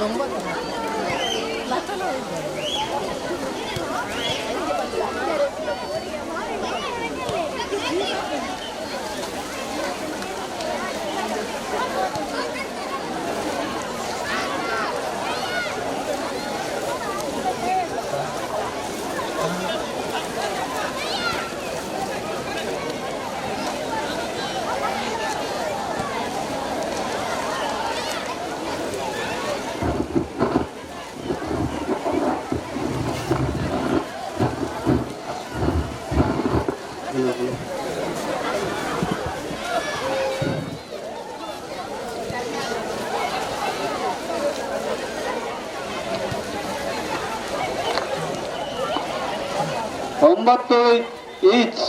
9 each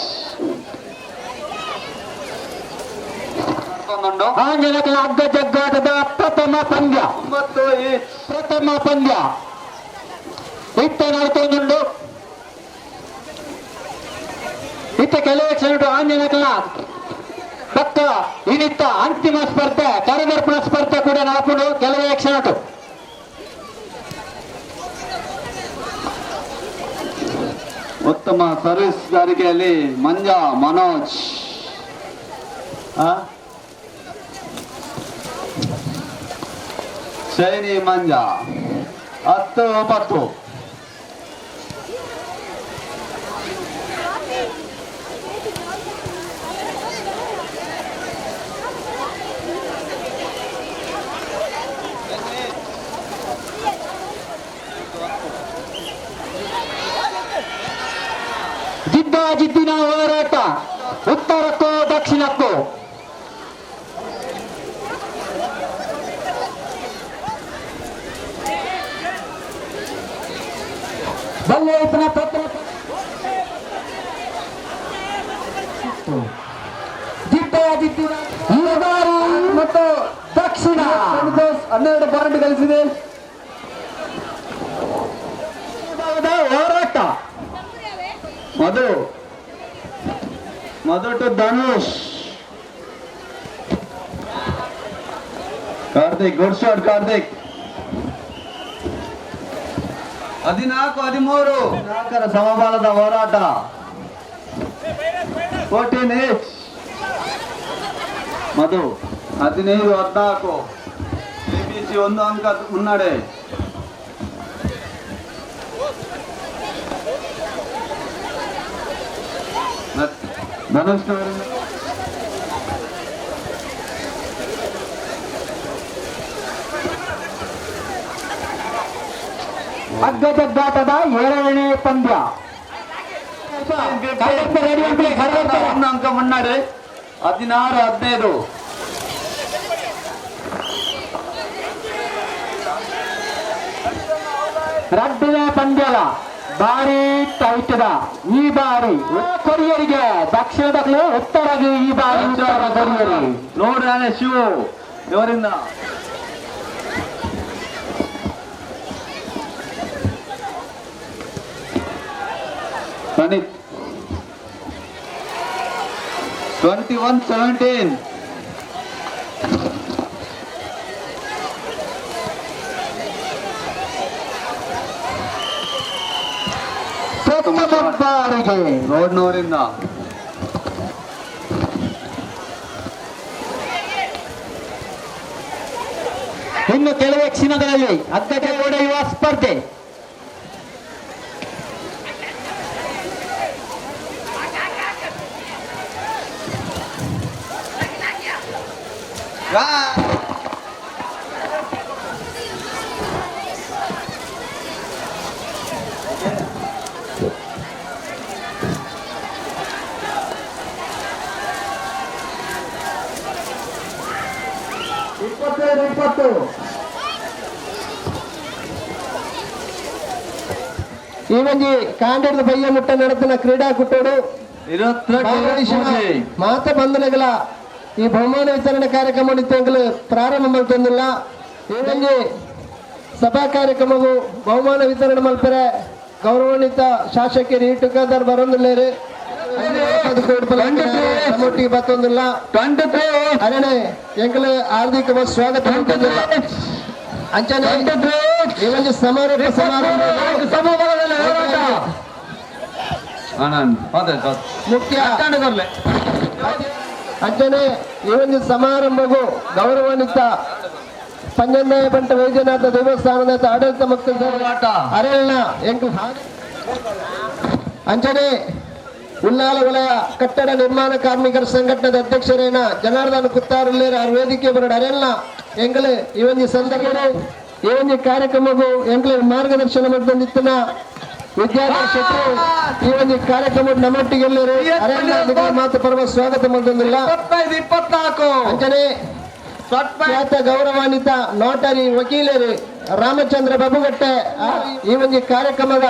Anjaneya ಅಗ್ಗ ಜಗ್ಗಾಟದ ಪ್ರಥಮ ಪಂದ್ಯ 9 ಈಚ್ ಪ್ರಥಮ ಪಂದ್ಯ ಇತ್ತನಾಯ್ತು ಇತ್ತ ಕೆಲವೇ ಕ್ಷಣ ಆಂಜನೇಯ ಪಕ್ಕ ಇನಿತ್ತ ಅಂತಿಮ ಸ್ಪರ್ಧೆ ಕರದರ್ಪಣ ಸ್ಪರ್ಧೆ ಕೂಡ ನಾಲ್ಕು ಕೆಲವೇ ಕ್ಷಣ ಉತ್ತಮ ಸರ್ವಿಸ್ ಗಾರಿಕೆಯಲ್ಲಿ ಮಂಜಾ ಮನೋಜ್ ಶೈನಿ ಮಂಜಾ 10-9 ಜಿದ್ದಿನ ಹೋರಾಟ ಉತ್ತರಕ್ಕೋ ದಕ್ಷಿಣಕ್ಕೋ ಮತ್ತು ದಕ್ಷಿಣ 12 ಪಾಯಿಂಟ್ ಗಳಿಸಿದೆ. ಹೋರಾಟ Madhu to Dhanush. Karthik good shot. Karthik 14-13 ಸಮಬಲದ ಹೋರಾಟ. 14 ಈಚ್. ಮಧು 15-14 ಎಬಿಸಿ 1 ಅಂಕ ಮುನ್ನಡೆ. ಧನುಷ್ ಅಗ್ಗಜಗ್ಗಾಟದ 2ನೇ ಪಂದ್ಯ 1 ಅಂಕ ಮುನ್ನಡೆ. 16-15 ರಡ್ಡಿನ ಪಂದ್ಯದ ಭಾರಿ ಟೈಟದ ಈ ಬಾರಿ ಕೊರಿಯರಿಗೆ ದಕ್ಷಿಣದಲ್ಲೂ ಉತ್ತರಗೆ ಈ ಬಾರಿ ಉತ್ತರ ಕೊರಿಯರಿ ನೋಡ್ರಾನೆ ಶಿವು ಇವರಿಂದ ಪ್ರಣೀತ್ 21-17 ಬಾರಿಗೆ ರೋಡ್ನವರಿಂದ ಇನ್ನು ಕೆಲವೇ ಕ್ಷಣಗಳಲ್ಲಿ ಅಗ್ಗಜ ಹೊಡೆಯುವ ಸ್ಪರ್ಧೆ. ಈ ಮಂಜಿ ಕಾಂಡದ ಬಯ್ಯ ಮುಟ್ಟ ನಡೆದಿನ ಕ್ರೀಡಾಕೂಟೋಡು ಮಾತ ಬಂಧನಗಳ ಈ ಬಹುಮಾನ ವಿತರಣೆ ಕಾರ್ಯಕ್ರಮ ಪ್ರಾರಂಭ ಮಾಡ್ತಂದಿಲ್ಲ. ಈ ಮಂಜಿ ಸಭಾ ಕಾರ್ಯಕ್ರಮವು ಬಹುಮಾನ ವಿತರಣೆ ಮಲ್ಪರೆ ಗೌರವಾನ್ವಿತ ಶಾಸಕರು ಈಟುಕಾದರ್ ಬರೋದಿಲ್ಲ ನಮ್ಮೊಟ್ಟಿಗೆ ಬತ್ತೊಂದಿಲ್ಲ. ಅರಣೆ ಎಂಕಲ ಹಾರ್ದಿಕ ಸ್ವಾಗತ ಅಂಚನೆ ಈ ಒಂದು ಸಮಾರೋಪ ಸಮಾರಂಭ ಮುಖ್ಯ ಅಂಚನೆ ಈ ಒಂದು ಸಮಾರಂಭವು ಗೌರವಾನ್ವಿತ ಪಂಜನ್ನಾಯ ಬಂಟ ವೈದ್ಯನಾಥ ದೇವಸ್ಥಾನದ ಆಡಳಿತ ಮತ್ತು ಅರಣ್ಯ ಎಂಟು ಅಂಚನೆ ಉಲ್ಲಾಲ ವಲಯ ಕಟ್ಟಡ ನಿರ್ಮಾಣ ಕಾರ್ಮಿಕರ ಸಂಘಟನೆದ ಅಧ್ಯಕ್ಷರೇನ ಜನಾರ್ದನ ಕುತ್ತಾರುಲ್ಲೇರ ವೇದಿಕೆ ಬರಡ ಅರಣ್ಯ ಎಂಗಳು ಈ ಒಂದು ಸಂದರ್ಭ ಈ ಒಂದು ಕಾರ್ಯಕ್ರಮವು ಎಂಗಳ ಮಾರ್ಗದರ್ಶನ ಮಾಡಿದಂದಿತ್ತಿನ ವಿದ್ಯಾರ್ಥಿ ಶೆಟ್ಟರು ಈ ಒಂದು ಕಾರ್ಯಕ್ರಮ ನಮ್ಮೊಟ್ಟಿಗೆ ಎಲ್ಲರೂ ಅರಣ್ಯ ಮಾತು ಪರ್ವ ಸ್ವಾಗತ ಮಾಡಿಲ್ಲ 24 ಅಂಚನೆ ಖ್ಯಾತ ಗೌರವಾನ್ವಿತ ನೋಟರಿ ವಕೀಲರು ರಾಮಚಂದ್ರ ಬಾಬುಗಟ್ಟೆ ಈ ಒಂದು ಕಾರ್ಯಕ್ರಮದ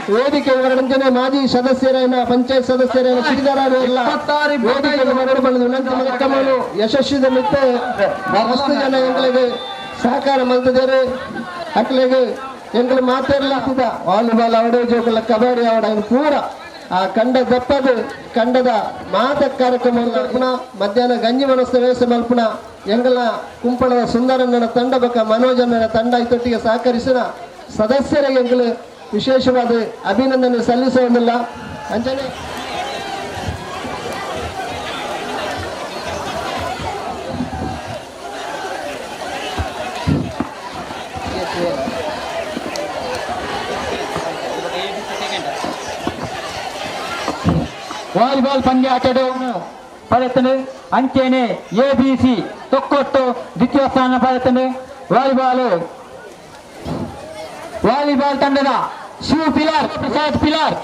ವೇದಿಕೆ ವಿವರಣೆ ಮಾಜಿ ಸದಸ್ಯರೇನ ಪಂಚಾಯತ್ ಸದಸ್ಯರೇನ ಶ್ರೀಧರ ಎಲ್ಲ ವಿನಂತಿ ಯಶಸ್ವಿದ ಮಿತ್ತೆ ಮಸ್ತು ಜನ ಎಂಗಳಿಗೆ ಸಹಕಾರ ಮಲ್ತಿದ್ದಾರೆ ಅಕ್ಲೆಗೆ ಎಂಗಳು ಮಾತಾಡಲಾಗ್ತಿದ ವಾಲಿಬಾಲ್ ಅವಡೆ ಜೋಕಲ್ಲ ಕಬಡ್ಡಿ ಅವಡ ಪೂರ ಆ ಕಂಡ ದಪ್ಪದು ಕಂಡದ ಮಾತ ಕಾರ್ಯಕ್ರಮ ಮಧ್ಯಾಹ್ನ ಗಂಜಿ ಮನಸ್ಸು ವ್ಯವಸ್ಥೆ ಮಲ್ಪುಣ ಎಂಗಳ ಕುಂಪಳದ ಸುಂದರಣ್ಣನ ತಂಡ ಬಕ ಮನೋಜಣ್ಣನ ತಂಡ ಇತ್ತೊಟ್ಟಿಗೆ ಸಹಕರಿಸಿದ ಸದಸ್ಯರಿಗೆ ಎಂಗಳು ವಿಶೇಷವಾದ ಅಭಿನಂದನೆ ಸಲ್ಲಿಸುವುದಿಲ್ಲ ಅಂಚನೆ ವಾಲಿಬಾಲ್ ಪಂದ್ಯ ಆಟವನ್ನು ಪಡೆತನು ಅಂಚೆನೆ ABC ತೊಕ್ಕೊಟ್ಟು ದ್ವಿತೀಯ ಸ್ಥಾನ ಪಡೆತನು ವಾಲಿಬಾಲ್ ತಂಡದ ಶಿವ ಪಿಲಾರ್ ಪ್ರಸಾದ್ ಪಿಲಾರ್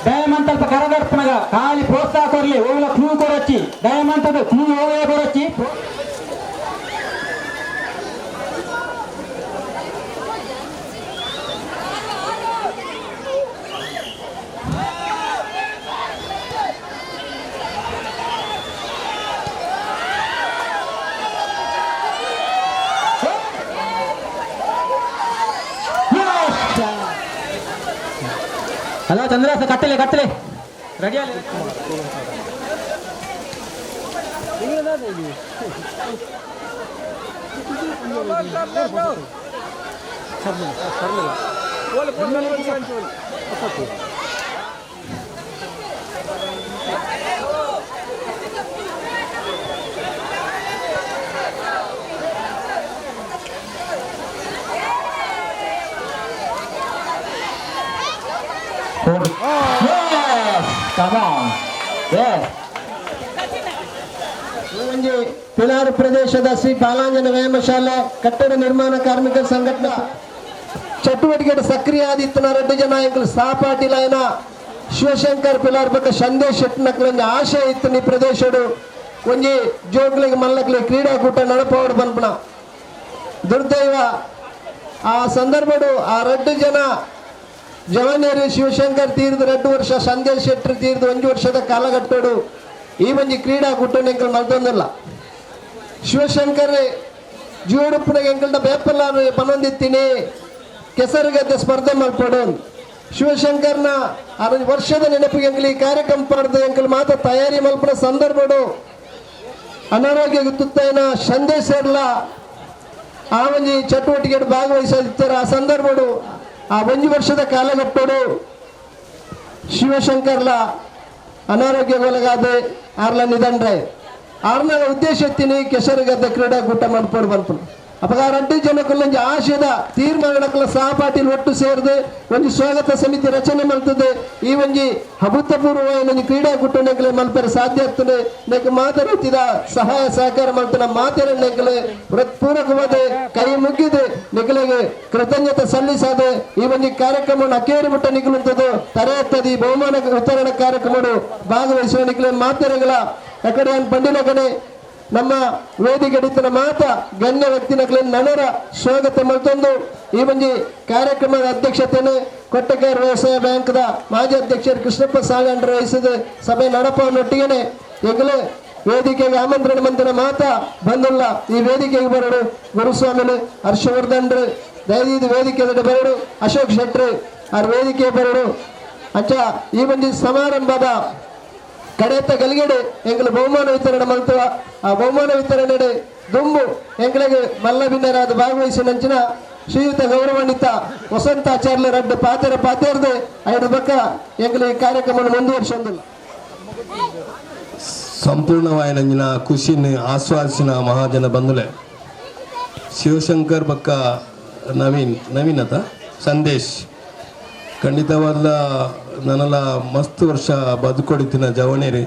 ದಯಮಂತಲ್ಪ ಕರದರ್ಪಣಗ ಖಾಲಿ ಪ್ರೋತ್ಸಾಹ ಕೊರ್ಲಿ ಓಲ ಕ್ಲೂ ಕೊರಚಿ ದಯಮಂತದ ಕ್ಲೂ ಓಲ ಕೊರಚಿ ಹಲೋ ಚಂದ್ರಾಸ ಕಟ್ಟಲೆ ರೆಡಿ ಪಿಲಾರ್ ಪ್ರದೇಶದ ಶ್ರೀ ಬಾಲಾಂಜನ ವ್ಯಾಯಾಮ ಶಾಲೆ ಕಟ್ಟಡ ನಿರ್ಮಾಣ ಕಾರ್ಮಿಕರ ಸಂಘಟನೆ ಚಟುವಟಿಕೆ ಸಕ್ರಿಯ ಆದಿತ್ಯನ ರೆಡ್ಡಿ ಜನಾಯಕರು ಸಹಪಾಠಿ ಲೈನ ಶಿವಶಂಕರ್ ಪಿಲಾರ್ ಬಕ್ಕ ಸಂದೇಶ್ ಶೆಟ್ನಕ್ಲೊಂದು ಆಶೆ ಇತ್ತು ಈ ಪ್ರದೇಶಡು ಒಂಜಿ ಜೋಗ್ಲಿಗೆ ಮಲ್ಲಕ್ಲಿ ಕ್ರೀಡಾಕೂಟ ನಡಪೋಡು ಬಂದ್ಪಣ ದುರ್ದೈವ ಆ ಸಂದರ್ಭಡು ಆ 2 ಜನ ಜವಾನಿಯರು ಶಿವಶಂಕರ್ ತೀರ್ದು 2 ವರ್ಷ ಸಂದೇಶ್ ಶೆಟ್ರು ತೀರ್ದು 1 ವರ್ಷದ ಕಾಲಘಟ್ಟಡು ಈ ಒಂಜಿ ಕ್ರೀಡಾಕೂಟ ಎಂಕಲ್ ಮಲ್ತೊಂದಿಲ್ಲ ಶಿವಶಂಕರ್ ಜೀವಡುಪ್ಪನಿಗೆ ಎಂಕಲ್ದ ಬೇಪಲ್ಲಾರು ಪನೊಂದಿತ್ತೀನಿ ಕೆಸರುಗದ್ದೆ ಸ್ಪರ್ಧೆ ಮಲ್ಪಡು ಶಿವಶಂಕರ್ನ 6 ವರ್ಷದ ನೆನಪಿಗೆ ಎಂಕಲ್ ಈ ಕಾರ್ಯಕ್ರಮ ಪಡೆದು ಎಂಕಲ್ ಮಾತ್ರ ತಯಾರಿ ಮಲ್ಪಡ ಸಂದರ್ಭಡು ಅನಾರೋಗ್ಯ ತುತ್ತೈನ ಸಂದೇಶ್ ಸೇರ್ಲ ಆ ಒಂಜಿ ಚಟುವಟಿಕೆ ಭಾಗವಹಿಸಿರ್ತಾರೆ ಆ ಸಂದರ್ಭಡು ಆ 1 ವರ್ಷದ ಕಾಲಘಟ್ಟಡು ಶಿವಶಂಕರ್ಲ ಅನಾರೋಗ್ಯಗೊಳಗಾದ ಆರ್ಲ ನಿಧನ್ರೆ ಆರ್ನ ಉದ್ದೇಶ ಎತ್ತೀನಿ ಕೆಸರುಗದ್ದೆ ಕ್ರೀಡಾಕೂಟ ಮಲ್ಪಡು ಬಂತು ಅವಾಗ 2 ಜನಕ್ಕೊಂದು ಆಶಯದ ತೀರ್ಮಾನಗಳ ಸಹಪಾಠಿಲ್ ಒಟ್ಟು ಸೇರಿದು ಒಂದು ಸ್ವಾಗತ ಸಮಿತಿ ರಚನೆ ಮಾಡ್ತದೆ ಈ ಒಂಜಿ ಅಭೂತಪೂರ್ವ ಒಂದು ಕ್ರೀಡಾಕೂಟ ನೆಂಕಲೆ ಮಲ್ಪರೆ ಸಾಧ್ಯ ಆಗ್ತದೆ ನೆಕ್ ಮಾತಾಡುತ್ತಿದ ಸಹಾಯ ಸಹಕಾರ ಮಾಡ್ತಾನೆ ಮಾತಾಡ ನೆಂಕಲೆ ಹೃತ್ಪೂರ್ವಕವಾದ ಕೈ ಮುಗಿದು ನೆಕ್ಕಲೆಗೆ ಕೃತಜ್ಞತೆ ಸಲ್ಲಿಸಾದೆ ಈ ಒಂದು ಕಾರ್ಯಕ್ರಮವನ್ನು ಅಕ್ಕೇರಿ ಬಿಟ್ಟ ನಿಗಲುತ್ತದೆ ತರೆಯುತ್ತದೆ ಈ ಬಹುಮಾನ ವಿತರಣಾ ಕಾರ್ಯಕ್ರಮ ಭಾಗವಹಿಸುವ ನಿಖಲೆ ಮಾತೆರೆಗಳ ಅಕಡೆ ಪಂಡಿನ ಕಡೆ ನಮ್ಮ ವೇದಿಕೆ ಹಿಡಿತನ ಮಾತ ಗಣ್ಯ ವ್ಯಕ್ತಿನಗಳಲ್ಲಿ ನನರ ಸ್ವಾಗತ ಮಲ್ತೊಂದು ಈ ಒಂದು ಕಾರ್ಯಕ್ರಮದ ಅಧ್ಯಕ್ಷತೆಯನ್ನು ಕೊಟ್ಟಕೆರೆ ವ್ಯವಸಾಯ ಬ್ಯಾಂಕ್ದ ಮಾಜಿ ಅಧ್ಯಕ್ಷರು ಕೃಷ್ಣಪ್ಪ ಸಾಗಂಡ್ರು ವಹಿಸಿದ ಸಭೆ ನಡಪವನ್ನೊಟ್ಟಿಗೆ ಈಗಲೇ ವೇದಿಕೆಗೆ ಆಮಂತ್ರಣ ಮಂದಿನ ಮಾತ ಬಂದಿಲ್ಲ ಈ ವೇದಿಕೆಗೆ ಬರೋಡು ಗುರುಸ್ವಾಮಿಗಳು ಹರ್ಷವರ್ಧನ್ರು ದಯವಿದು ವೇದಿಕೆ ಬರೋಡು ಅಶೋಕ್ ಶೆಟ್ರು ಅವ್ರ ವೇದಿಕೆ ಬರೋಡು ಅಂಚ ಈ ಒಂದು ಸಮಾರಂಭದ ಕಡೆತ ಗಲಿಗೆಡೆ ಎಂಗ್ಲ ಬಹುಮಾನ ವಿತರಣೆ ಮಾಡ್ತವ ಆ ಬಹುಮಾನ ವಿತರಣೆ ದುಂಬು ಎಂಗ್ಲಿಗೆ ಮಲ್ಲಭಿನ್ನರಾದ ಭಾಗವಹಿಸಿ ನಂಚಿನ ಶ್ರೀಯುತ ಗೌರವಾನ್ವಿತ ವಸಂತಾಚಾರ್ಯ ರಡ್ಡು ಪಾತೆರ್ದೆ 5 ಬಕ್ಕ ಎಂಗ್ಲ ಈ ಕಾರ್ಯಕ್ರಮವನ್ನು ಮುಂದುವರಿಸೋದಿಲ್ಲ ಸಂಪೂರ್ಣವಾಯಿನ ಖುಷಿನ ಆಸ್ವಾದಿಸಿನ ಮಹಾಜನ ಬಂಧುಲೆ ಶಿವಶಂಕರ್ ಬಕ್ಕ ನವೀನತ ಸಂದೇಶ್ ಖಂಡಿತವಾದ ನನ್ನೆಲ್ಲ ಮಸ್ತ್ ವರ್ಷ ಬದುಕೊಡಿತಿನ ಜವನೇರಿ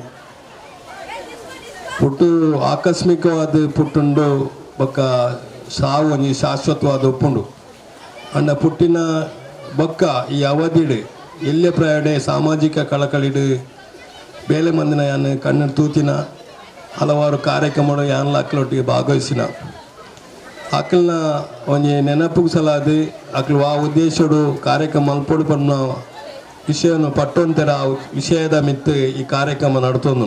ಪುಟ್ಟು ಆಕಸ್ಮಿಕವಾದ ಪುಟ್ಟುಂಡು ಬೊಕ್ಕ ಸಾವು ಒಂಜಿ ಶಾಶ್ವತವಾದ ಒಪ್ಪುಂಡು ಅಂಡ ಪುಟ್ಟಿನ ಬೊಕ್ಕ ಈ ಅವಧಿಡು ಎಲ್ಲೆ ಪ್ರಯಾಣೆ ಸಾಮಾಜಿಕ ಕಳಕಳಿಡು ಬೇಲೆ ಮಂದಿನ ಯಾನ್ ಕಣ್ಣು ತೂತಿನ ಹಲವಾರು ಕಾರ್ಯಕ್ರಮಗಳು ಯಾನ್ಲ ಅಕ್ಕಲೊಟ್ಟಿಗೆ ಭಾಗವಹಿಸಿನ ಅಕ್ಕಲ್ನ ಒಂಜಿ ನೆನಪಿಗೆ ಸಲಾದು ಅಕ್ಕಲು ಆ ಉದ್ದೇಶಡು ಕಾರ್ಯಕ್ರಮ ಮಲ್ಪೊಡು ಪನ್ನ ವಿಷಯವನ್ನು ಪಟ್ಟೊಂತರ ಆ ವಿಷಯದ ಮಿತ್ತು ಈ ಕಾರ್ಯಕ್ರಮ ನಡ್ತೊಂದು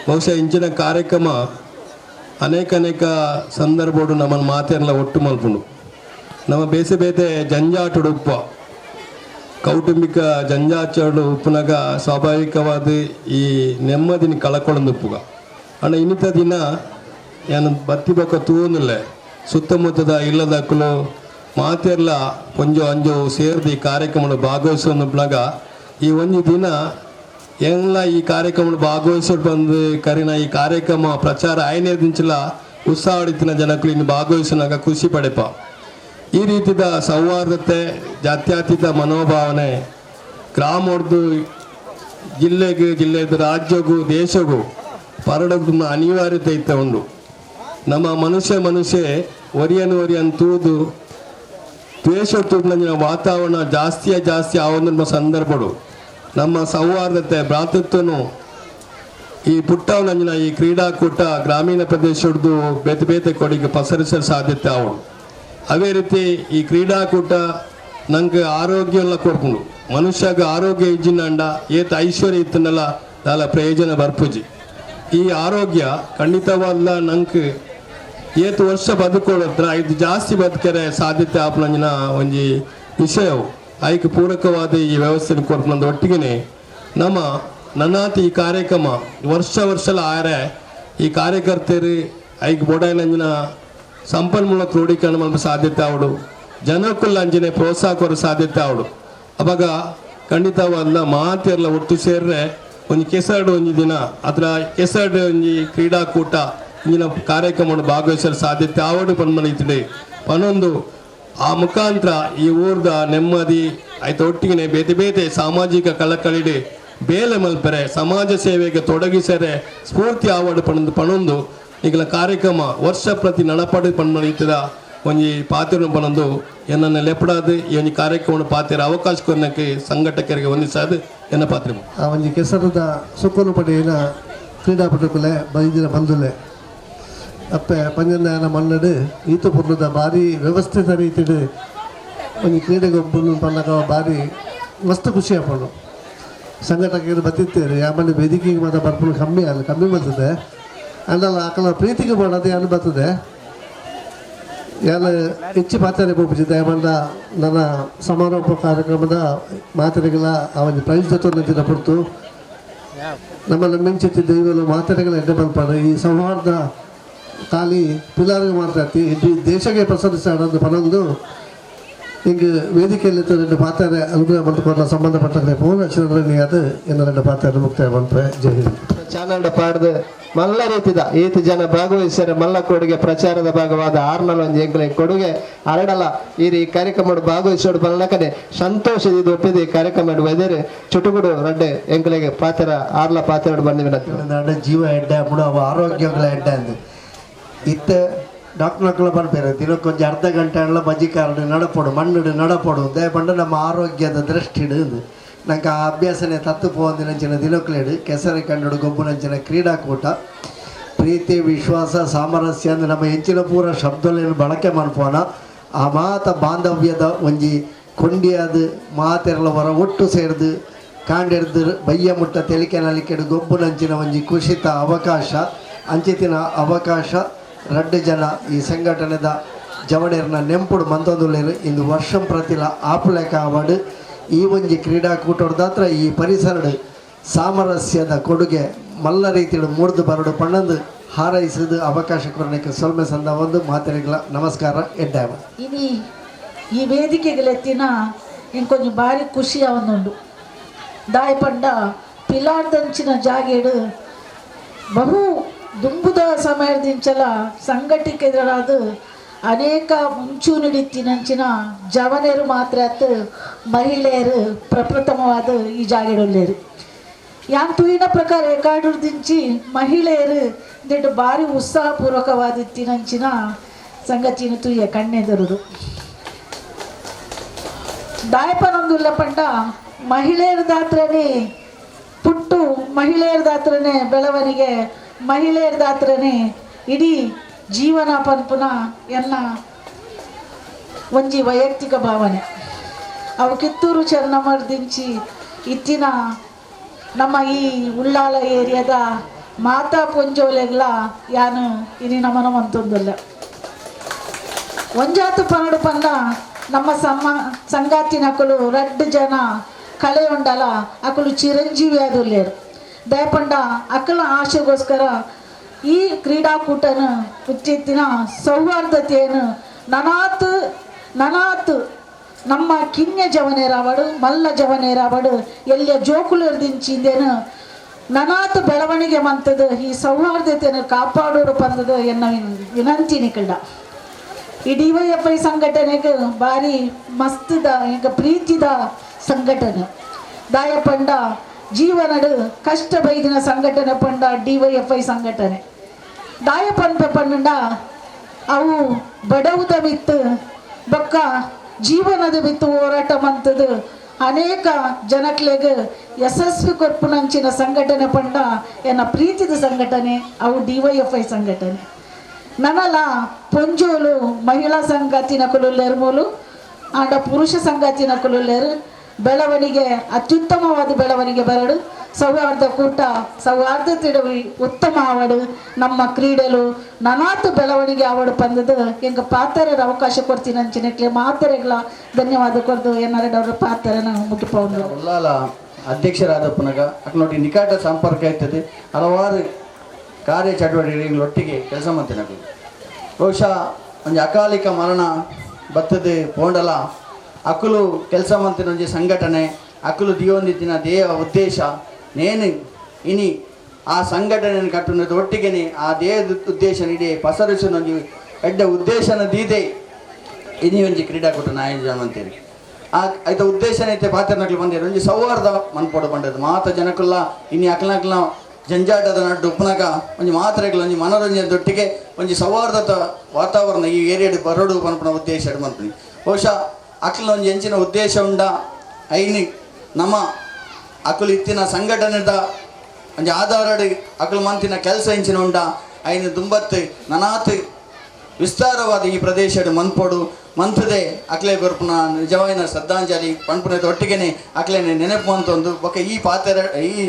ಬಹುಶಃ ಇಂಚಿನ ಕಾರ್ಯಕ್ರಮ ಅನೇಕ ಸಂದರ್ಭಡು ನಮ್ಮನ್ನು ಮಾತೆಲ್ಲ ಒಟ್ಟು ಮಲ್ಪುಂಡು ನಮ್ಮ ಬೇಸೆ ಬೇತೆ ಜಂಜಾಟಡು ಉಪ್ಪ ಕೌಟುಂಬಿಕ ಜಂಜಾಟಡು ಉಪ್ಪುನಾಗ ಸ್ವಾಭಾವಿಕವಾದ ಈ ನೆಮ್ಮದಿನ ಕಳಕೊಳ್ಳೊಂದು ಉಪ್ಪುಗ ಅಣ್ಣ ಇನ್ನಿತ ದಿನ ಏನು ಬತ್ತಿ ಬಕ್ಕ ತೂನಿಲ್ಲ ಸುತ್ತಮುತ್ತದ ಇಲ್ಲದ ಅಕ್ಕಲು ಮಾತೆಲ್ಲ ಕೊಂಜೋ ಅಂಜೋ ಸೇರಿದು ಈ ಕಾರ್ಯಕ್ರಮ ಭಾಗವಹಿಸೋನಾಗ ಈ ಒಂದು ದಿನ ಎಲ್ಲ ಈ ಕಾರ್ಯಕ್ರಮ ಭಾಗವಹಿಸೋದು ಬಂದು ಕರಿನ ಈ ಕಾರ್ಯಕ್ರಮ ಪ್ರಚಾರ ಆಯ್ನೆದಿಂಚಲ ಉತ್ಸಾಹ ಹೊಡಿತಿನ ಜನಕ್ಕಳು ಇನ್ನು ಭಾಗವಹಿಸಿನಾಗ ಖುಷಿ ಪಡೆಪ ಈ ರೀತಿಯ ಸೌಹಾರ್ದತೆ ಜಾತ್ಯತೀತ ಮನೋಭಾವನೆ ಗ್ರಾಮದ್ದು ಜಿಲ್ಲೆದು ರಾಜ್ಯಗೂ ದೇಶಗೂ ಪರಡೋದು ಅನಿವಾರ್ಯತೆ ಇತ್ತ ಉಂಡು ನಮ್ಮ ಮನುಷ್ಯ ಒರಿಯನ್ ತೂದು ದ್ವೇಷ ತೂಪಿನ ವಾತಾವರಣ ಜಾಸ್ತಿ ಆವೊಂದು ಸಂದರ್ಭಡು ನಮ್ಮ ಸೌಹಾರ್ದತೆ ಭ್ರಾತೃತ್ವನು ಈ ಪುಟ್ಟವನಂಜಿನ ಈ ಕ್ರೀಡಾಕೂಟ ಗ್ರಾಮೀಣ ಪ್ರದೇಶದ್ದು ಬೇತೆ ಕೊಡಿಗೆ ಪಸರಿಸಲು ಸಾಧ್ಯತೆ ಅವಳು ಅವೇ ರೀತಿ ಈ ಕ್ರೀಡಾಕೂಟ ನಂಗೆ ಆರೋಗ್ಯ ಎಲ್ಲ ಕೊಡ್ಕೊಂಡು ಮನುಷ್ಯಗ ಆರೋಗ್ಯ ಇಜ್ಜಿನಂಡ ಏತ ಐಶ್ವರ್ಯ ಇತ್ತನಲ್ಲ ದಾಲ ಪ್ರಯೋಜನ ಬರ್ಪುಜಿ ಈ ಆರೋಗ್ಯ ಖಂಡಿತವಾದ ನಂಗೆ ಏತು ವರ್ಷ ಬದುಕೋಳತ್ರ ಇದು ಜಾಸ್ತಿ ಬದುಕರೆ ಸಾಧ್ಯತೆ ಆಪನಂಜಿನ ಒಂಜಿ ವಿಷಯವು ಐಕ್ ಪೂರಕವಾದ ಈ ವ್ಯವಸ್ಥೆ ಕೊಡ್ಕೊಂಡ್ ಒಟ್ಟಿಗೆ ನಮ್ಮ ನನ್ನಾತಿ ಈ ಕಾರ್ಯಕ್ರಮ ವರ್ಷಲ ಆರೆ ಈ ಕಾರ್ಯಕರ್ತರು ಐಕ್ ಬೊಡೈನಂಜಿನ ಸಂಪನ್ಮೂಲ ಕ್ರೋಢೀಕರಣ ಮಾಡೋ ಸಾಧ್ಯತೆ ಅವಡು ಜನಕ್ಕಲ್ಲ ಅಂಜನೆ ಪ್ರೋತ್ಸಾಹ ಕೊಡೋ ಸಾಧ್ಯತೆ ಅವಡು ಅವಾಗ ಖಂಡಿತವಾದ ಮಾತೆಲ್ಲ ಒಟ್ಟು ಸೇರ್ರೆ ಒಂದು ಕೆಸರಡು ಒಂಜಿ ದಿನ ಅದರ ಕೆಸರಡು ಒಂಜಿ ಕ್ರೀಡಾಕೂಟ ಇಂಜಿನ ಕಾರ್ಯಕ್ರಮ ಭಾಗವಹಿಸಲು ಸಾಧ್ಯತೆ ಆವಡು ಪನ್ಮನಿತಿದೆ ಪನ್ನೊಂದು ಆ ಮುಖಾಂತರ ಈ ಊರ್ದ ನೆಮ್ಮದಿ ಆಯ್ತು ಒಟ್ಟಿಗೆ ಬೇತೆ ಸಾಮಾಜಿಕ ಕಳಕಳಿಡೆ ಬೇಲೆ ಮಲ್ಪರೆ ಸಮಾಜ ಸೇವೆಗೆ ತೊಡಗಿಸರೆ ಸ್ಫೂರ್ತಿ ಆವಡು ಪಣೊಂದು ಈಗಲ ಕಾರ್ಯಕ್ರಮ ವರ್ಷ ಪ್ರತಿ ನಡಪಡು ಪನ್ಮನಿತದ ಒಂಜಿ ಪಾತೆರನ್ನು ಬನೊಂದು ಎನ್ನ ಲೆಪಡಾದು ಈ ಒಂಜಿ ಕಾರ್ಯಕ್ರಮ ಪಾತೆರ ಅವಕಾಶ ಕೊನ್ನಕ್ಕೆ ಸಂಘಟಕರಿಗೆ ವಂದಿಸಾದು ಎನ್ನ ಪಾತ್ರೆ ಆ ಒಂಜಿ ಕೆಸರದ ಸುಕ್ಕನು ಪಡೆಯಿನ ಕ್ರೀಡಾಪಟುಕುಲೆ ಬೈದಿನ ಬಂಧುಲೆ ಅಪ್ಪೆ ಪಂಜನ ಮನ್ನಡು ಈತ ಪುರ್ಲದ ಭಾರಿ ವ್ಯವಸ್ಥಿತ ರೀತಿಡು ಒಂಜಿ ಕ್ರೀಡೆಗೆ ಒಬ್ಬನು ಪನ್ನಕ ಭಾರಿ ಮಸ್ತ್ ಖುಷಿ ಆಪಡು ಸಂಘಟಕರು ಬತ್ತಿತ್ತೇರು ಯಾಮಲ್ಲಿ ವೇದಿಕೆಗೆ ಮಾತ್ರ ಬರ್ಪುಳು ಕಮ್ಮಿ ಬರ್ತದೆ ಅಂಡಲ್ಲ ಆಕಲ ಪ್ರೀತಿಗೆ ಮಾಡೋದು ಏನು ಬರ್ತದೆ ಯಾರು ಹೆಚ್ಚು ಮಾತಾಡಿ ಹೋಗ್ಬಿಟ್ಟಿದ್ದೆ ಯಾಮಂದ ನನ್ನ ಸಮಾರೋಪ ಕಾರ್ಯಕ್ರಮದ ಮಾತಾಡಿಗಳ ಆ ಒಂದು ಪ್ರೈಸ್ ಜೊತೆ ಪಡ್ತು ನಮ್ಮನ್ನು ಮಿಂಚುತ್ತಿದ್ದ ಇವೆಲ್ಲ ಮಾತಾಡಿಗಳ ಎಡ್ಡೆ ಬಂದ್ಪಾಡು ಈ ಸೌಹಾರ್ದ ಖಾಲಿ ಪಿಲಾರಿಗೆ ಮಾತಾಡ್ತಿ ಇಡೀ ದೇಶಕ್ಕೆ ಪ್ರಸರಿಸಾಡೋದು ಪನೊಂದು ಹಿಂಗೆ ವೇದಿಕೆಯಲ್ಲಿ ಎರಡು ಪಾತ್ರೆ ಅನುಗ್ರಹ ಬಂದುಕೊಂಡ ಸಂಬಂಧಪಟ್ಟಂತೆ ಪೂರ್ಣ ಚಿತ್ರದಲ್ಲಿ ಅದು ಇನ್ನು ಎರಡು ಪಾತ್ರೆ ಮುಕ್ತಾಯ ಬಂತವೆ ಜೈ ಹಿಂದ್ ಚಾನಲ್ ಪಾಡ್ದು ಮಲ್ಲ ರೀತಿದ ಈತ ಜನ ಭಾಗವಹಿಸಿದರೆ ಮಲ್ಲ ಕೊಡುಗೆ ಪ್ರಚಾರದ ಭಾಗವಾದ ಆರ್ನಲ್ ಎಂಗ್ಲೆ ಕೊಡುಗೆ ಅರಡಲ ಈ ಕಾರ್ಯಕ್ರಮ ಭಾಗವಹಿಸೋಡು ಬಲ್ಲಕನೆ ಸಂತೋಷದಿಂದ ಒಪ್ಪಿದ ಕಾರ್ಯಕ್ರಮ ವೆದರ್ ಚುಟುಗುಡು ರಡ್ಡೆ ಎಂಗ್ಲೆಗೆ ಪಾತ್ರ ಆರ್ಲ ಪಾತ್ರ ಬಂದಿವೆ ಜೀವ ಎಡ್ಡೆ ಮುಡ ಆರೋಗ್ಯಗಳ ಎಡ್ಡೆ ಅಂದು ಇತ್ತ ಡಾಕ್ಟರ್ ಮಕ್ಕಳು ಬರ್ಬೇರೆ ದಿನಕ್ಕೆ ಕೊಂಚ ಅರ್ಧ ಗಂಟೆ ಎಲ್ಲ ಬಜ್ಜಿಕಾರಡು ನಡಪೋಡು ಮಣ್ಣು ನಡಪೋಡು ದಯಪಂಡು ನಮ್ಮ ಆರೋಗ್ಯದ ದೃಷ್ಟಿಡು ನಂಗೆ ಆ ಅಭ್ಯಾಸನೇ ತತ್ತು ಪೋಂದಿನಂಚಿನ ದಿನಕ್ಲೇಡು ಕೆಸರಿ ಕಂಡು ಗೊಬ್ಬುನಂಚಿನ ಕ್ರೀಡಾಕೂಟ ಪ್ರೀತಿ ವಿಶ್ವಾಸ ಸಾಮರಸ್ಯ ಅಂದ್ರೆ ನಮ್ಮ ಹೆಂಚಿನ ಪೂರ ಶಬ್ದಲೇನು ಬಳಕೆ ಮಾಡ್ಪೋನ ಆ ಮಾತ ಬಾಂಧವ್ಯದ ಒಂಜಿ ಕೊಂಡಿಯಾದ ಮಾತೆರಲ ಹೊರ ಒಟ್ಟು ಸೇರಿದು ಕಾಂಡೆಡ್ದು ಬಯ್ಯ ಮುಟ್ಟ ತೆಲಿಕೆ ನಲಿಕೆಡು ಗೊಬ್ಬುನಂಚಿನ ಒಂಜಿ ಖುಷಿತ ಅವಕಾಶ ಅಂಚಿತಿನ ಅವಕಾಶ ರಡ್ಡು ಜನ ಈ ಸಂಘಟನೆದ ಜವಣೇರ್ನ ನೆಂಪುಡು ಮಂತೊಂದುಲ್ಲೇರು ಇಂದು ವರ್ಷಂ ಪ್ರತಿಲ ಆಪುಲೆಕ ಅವಾರ್ಡ್ ಈ ಒಂಜಿ ಕ್ರೀಡಾಕೂಟದ ಈ ಪರಿಸರಡು ಸಾಮರಸ್ಯದ ಕೊಡುಗೆ ಮಲ್ಲ ರೀತಿಯಲ್ಲಿ ಮೂಡ್ದು ಬರಡು ಪಣ್ಣಂದು ಹಾರೈಸಿದ ಅವಕಾಶ ಕೊರನೆಕ್ಕೆ ಸೊಲ್ಮೆ ಸಂದ ಒಂದು ಮಾತರಿಗಳ ನಮಸ್ಕಾರ ಎಡ್ಡಾವ ಇನಿ ಈ ವೇದಿಕೆಗಳೆತ್ತಿನ ಇಂಕೊಂಚ ಭಾರಿ ಖುಷಿ ಅವನುಂಡು ದಾಯಿ ಪಂಡ ಪಿಲಾರ್ದಂಚಿನ ಜಾಗೇಡು ಬಹು ದುಂಬುದ ಸಮಯದಿಂಚಲ ಸಂಘಟಿಕೆದರಾದ ಅನೇಕ ಮುಂಚೂಣಿಡಿತ್ತಿನಂಚಿನ ಜವನೇರು ಮಾತ್ರ ಮಹಿಳೆಯರು ಪ್ರಪ್ರಥಮವಾದ ಈ ಜಾಗೆಡೊಲ್ಲೇರು ಯಾನ್ ತುಯಿನ ಪ್ರಕಾರ ಏಕಾಡುರ್ದಿಂಚಿ ಮಹಿಳೆಯರು ದೊಡ್ಡ ಭಾರಿ ಉತ್ಸಾಹಪೂರ್ವಕವಾದಿತ್ತಿನಂಚಿನ ಸಂಗತಿನ ತುಯ್ಯ ಕಣ್ಣೆದರುಡು ದಾಯಪನೊಂದುಲ್ಲ ಪಂಡ ಮಹಿಳೆಯರ ದಾತ್ರನೇ ಪುಟ್ಟು ಮಹಿಳೆಯರ ದಾತ್ರನೇ ಬೆಳವಣಿಗೆ ಮಹಿಳೆಯರ ದಾತ್ರನೇ ಇಡೀ ಜೀವನ ಪನ್ಪುನ ಎನ್ನ ಒಂಜಿ ವೈಯಕ್ತಿಕ ಭಾವನೆ ಅವು ಕಿತ್ತೂರು ಚನ್ನಮರ್ದಿಂಚಿ ಇತ್ತಿನ ನಮ್ಮ ಈ ಉಳ್ಳಾಲ ಏರಿಯಾದ ಮಾತಾ ಪೊಂಜೋಲೆಗ್ಲ ಯಾನು ಇನಿ ನಮನ ಮಂತೊಂದುಲ್ಲ ಒಂಜಾತು ಪನ್ನಡು ಪಂಡ ನಮ್ಮ ಸಂಗಾತಿನ ಅಕಲು ರಡ್ಡು ಜನ ಕಳೆ ಉಂಡಲ ಅಕಲು ಚಿರಂಜೀವಿ ಆದುಲ್ಲೇರು ದಯಪಂಡ ಅಕಲ ಆಶೆಗೋಸ್ಕರ ಈ ಕ್ರೀಡಾಕೂಟನ ಉಚ್ಚೆತ್ತಿನ ಸೌಹಾರ್ದತೆಯನ್ನು ನನಾತ್ ನಮ್ಮ ಕಿನ್ಯ ಜವನೇರಾವಡು ಮಲ್ಲ ಜವನೇರಾವಡು ಎಲ್ಲಿಯ ಜೋಕುಲು ಇರ್ದಿಂಚಿಂದೇನು ನನಾತ್ ಬೆಳವಣಿಗೆ ಮಂತದ ಈ ಸೌಹಾರ್ದತೆಯನ್ನು ಕಾಪಾಡೋಡು ಬಂದದ ಎನ್ನ ವಿನಂತಿ ನಿಕಲ್ಡ ಈ DYFI ಸಂಘಟನೆಗೆ ಭಾರಿ ಮಸ್ತದ ಈಗ ಪ್ರೀತಿದ ಸಂಘಟನೆ ದಾಯ ಪಂಡ ಜೀವನಡು ಕಷ್ಟ ಬೈದಿನ ಸಂಘಟನೆ ಪಂಡ DYFI ಸಂಘಟನೆ ದಾಯ ಪಂಡ ಅವು ಬಡವುದ ಬಿತ್ತು ಬೊಕ್ಕ ಜೀವನದ ಬಿತ್ತು ಹೋರಾಟ ಮಂತದು ಅನೇಕ ಜನಕ್ಲೆಗೆ ಯಶಸ್ವಿ ಕೊರ್ಪುನಂಚಿನ ಸಂಘಟನೆ ಪಂಡ ಎನ್ನ ಪ್ರೀತಿದ ಸಂಘಟನೆ ಅವು DYFI ಸಂಘಟನೆ ನನಲ ಪೊಂಜೋಲು ಮಹಿಳಾ ಸಂಗಾತಿನ ಕುಲುಲ್ಲೇರು ಮೂಲು ಆಂಡ ಪುರುಷ ಸಂಗಾತಿನ ಕುಲುಲ್ಲೇರು ಬೆಳವಣಿಗೆ ಅತ್ಯುತ್ತಮವಾದ ಬೆಳವಣಿಗೆ ಬರಡು ಸೌಹಾರ್ದ ಕೂಟ ಸೌಹಾರ್ದತೆಡವಿ ಉತ್ತಮ ಆವಡು ನಮ್ಮ ಕ್ರೀಡೆಲು ನನಾತು ಬೆಳವಣಿಗೆ ಆವಡು ಪಂದದು ಎಂಗ ಪಾತ್ರೆರ ಅವಕಾಶ ಕೊಡ್ತೀನಿ ಅಂಚಿನಕ್ಕೆ ಮಾತ್ರೆಗಳ ಧನ್ಯವಾದ ಕೊಡ್ದು ಏನಾರಡವ್ರ ಪಾತ್ರನ ಮುಗಿಪೌಂಡು ಉಳ್ಳಾಲ ಅಧ್ಯಕ್ಷರಾದ ಪುನಗ ಅಕ್ನೊಟ್ಟಿ ನಿಕಟ ಸಂಪರ್ಕ ಇರ್ತದೆ ಹಲವಾರು ಕಾರ್ಯ ಚಟುವಟಿಕೆಗಳೊಟ್ಟಿಗೆ ಕೆಲಸ ಮಾಡ್ತೇನೆ ಬಹುಶಃ ಒಂದು ಅಕಾಲಿಕ ಮರಣ ಬರ್ತದೆ ಪೋಂಡಲ ಅಕುಲು ಕೆಲಸ ಮಾಡ್ತಿನ ಒಂಜಿ ಸಂಘಟನೆ ಅಕುಲು ದಿಯೊಂದಿತ್ತಿನ ದೇಹ ಉದ್ದೇಶ ನೇನು ಇನಿ ಆ ಸಂಘಟನೆಯನ್ನು ಕಟ್ಟುನದು ಒಟ್ಟಿಗೆ ಆ ದೇಹದ ಉದ್ದೇಶ ಇಡೀ ಪಸರಿಸಿನ ಒಂಜಿ ಎಡ್ಡ ಉದ್ದೇಶನ ದೀದೆ ಇನಿ ಒಂಜಿ ಕ್ರೀಡಾಕೂಟನ ಆಯೋಜನ ಅಂತೇಳಿ ಆಯ್ತ ಉದ್ದೇಶನ ಐತೆ ಪಾತ್ರನಕ್ಲು ಬಂದಿರು ಒಂಜಿ ಸೌಹಾರ್ದ ಮನ್ಪೋಡು ಬಂದದ್ದು ಮಾತ ಜನಕ್ಕಲ್ಲ ಇನಿ ಅಕ್ಲಕ್ಲ ಜಂಜಾಟದ ನಡ್ಡು ಉಪ್ಪುನಗ ಒಂಜಿ ಮಾತ್ರೆಗಳು ಒಂಜಿ ಮನೋರಂಜನೆದೊಟ್ಟಿಗೆ ಒಂಜಿ ಸೌಹಾರ್ದತ ವಾತಾವರಣ ಈ ಏರಿಯಾಡ್ ಬರೋಡು ಪನ್ಪುನ ಉದ್ದೇಶ ಮನ್ಪುನಿ ಬಹುಶಃ ಅಕ್ಲ ಒಂಜಿ ಎಂಚಿನ ಉದ್ದೇಶ ಉಂಡ ಐನಿ ನಮ್ಮ ಅಕುಲು ಇತ್ತಿನ ಸಂಘಟನೆದ ಒಂಜಿ ಆಧಾರಡ್ ಅಕುಲು ಮಂತಿನ ಕೆಲಸ ಎಂಚಿನ ಉಂಡ ಐನು ದುಂಬತ್ತು ನನಾತ್ ವಿಸ್ತಾರವಾದ ಈ ಪ್ರದೇಶಡ್ ಮನ್ಪೋಡು ಮಂತದೆ ಅಕ್ಲೆ ಬರ್ಪುನ ನಿಜವಾಯಿನ ಶ್ರದ್ಧಾಂಜಲಿ ಪನ್ಪುನದ ಒಟ್ಟಿಗೆನೆ ಅಕ್ಲೆನೆ ನೆನಪು ಮಂತೊಂದು ಬೊಕ್ಕ ಈ ಪಾತೆರ ಈ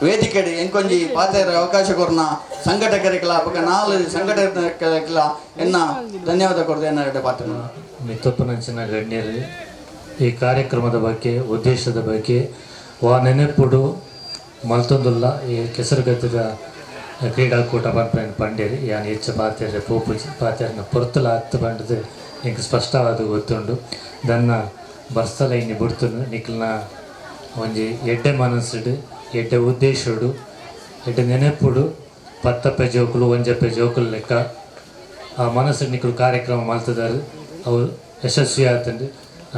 ವೇದಿಕೆಡ್ ಎಂಕೊಂಜಿ ಪಾತೆರ ಅವಕಾಶ ಕೊರ್ನ ಸಂಘಟಕರಿಗೆಲ್ಲ ಬೊಕ್ಕ ನಾಲ್ ಸಂಘಟಕರಿಗೆಲ್ಲ ಎನ್ನ ಧನ್ಯವಾದ ಕೊರದೆ ಎನ್ನ ಪಾತ್ರ ಮಿತ್ತಪ್ಪನಂಚಿನ ಗಣ್ಯರು ಈ ಕಾರ್ಯಕ್ರಮದ ಬಗ್ಗೆ ಉದ್ದೇಶದ ಬಗ್ಗೆ ನೆನಪುಡು ಮಲ್ತೊಂದುಲ್ಲ ಈ ಕೆಸರುಗದ್ದದ ಕ್ರೀಡಾಕೂಟ ಪನ್ಪೇನು ಪಂಡೇರಿ ಯಾನ್ ಹೆಚ್ಚು ಪಾತೆರೆ ಪೋಪುಜಿ ಪಾತೆರನ್ನ ಪೊರ್ತಲ ಹತ್ತು ಬಂಡದು ಇಂಕ ಸ್ಪಷ್ಟವಾದ ಗೊತ್ತುಂಡು ದನ್ನ ಬರ್ಸಲ ಇನ್ನು ಬಿಡ್ತು ನಿಕ್ಲನ ಒಂಜಿ ಎಡ್ಡೆ ಮನಸ್ಸುಡು ಎಡ್ಡೆ ಉದ್ದೇಶಡು ಎಡ್ಡೆ ನೆನಪುಡು ಪತ್ತಪ್ಪೆ ಜೋಕುಲು ಒಂಜಪ್ಪೆ ಜೋಕುಲು ಲೆಕ್ಕ ಆ ಮನಸ್ಸು ನಿಕ್ಲು ಕಾರ್ಯಕ್ರಮ ಮಲ್ತದಾರು ಅವು ಯಶಸ್ವಿ ಆತಂಡು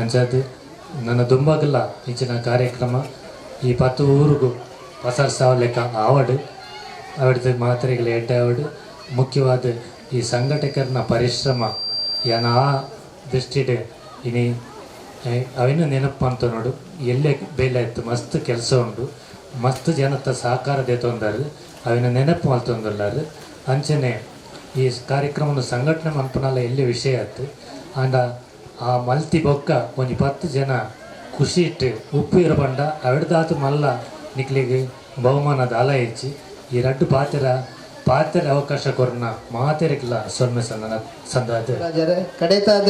ಅಂಚಾದ ನನ್ನ ದುಂಬಗಲ್ಲ ಇಂಚಿನ ಕಾರ್ಯಕ್ರಮ ಈ 10 ಊರಿಗೂ ಪಸರ್ಸಾವ ಲೆಕ್ಕ ಆವಡು ಅವಡ್ದು ಮಾತ್ರೆಗಳ ಎಡ್ಡೆ ಆವಡು ಮುಖ್ಯವಾದ ಈ ಸಂಘಟಕರನ್ನ ಪರಿಶ್ರಮ ಯಾನ ಆ ದೃಷ್ಟಿಡೆ ಇನಿ ಅವಿನ ನೆನಪು ಅಂತ ನೋಡು ಎಲ್ಲೇ ಬೇಲೆ ಆಯ್ತು ಮಸ್ತ್ ಕೆಲಸ ಉಂಡು ಮಸ್ತ್ ಜನತ ಸಹಕಾರ ದೇತೊಂದಾರು ಅವಿನ ನೆನಪು ಮಲ್ತೊಂದುಲ್ಲಾರು ಅಂಚನೆ ಈ ಕಾರ್ಯಕ್ರಮವನ್ನು ಸಂಘಟನೆ ಮನ್ಪನಲ್ಲ ಎಲ್ಲಿ ವಿಷಯ ಆಯ್ತು ಅಂಡ ಆ ಮಲ್ತಿ ಬೊಕ್ಕ ಒಂದು 10 ಜನ ಖುಷಿ ಇಟ್ಟು ಉಪ್ಪು ಇರಬಂಡ ಅವಿಡ್ದಾತು ಮಲ್ಲ ನಿಕ್ಲಿಗೆ ಬಹುಮಾನದ ಅಲ ಹೆಚ್ಚಿ ಈ ರಡ್ಡು ಪಾತೆರ ಅವಕಾಶ ಕೊರನ ಮಾತೆರೆಗಿಲ್ಲ ಸೊನ್ನೆ ಸಂದಾದ ಕಡೆತಾದ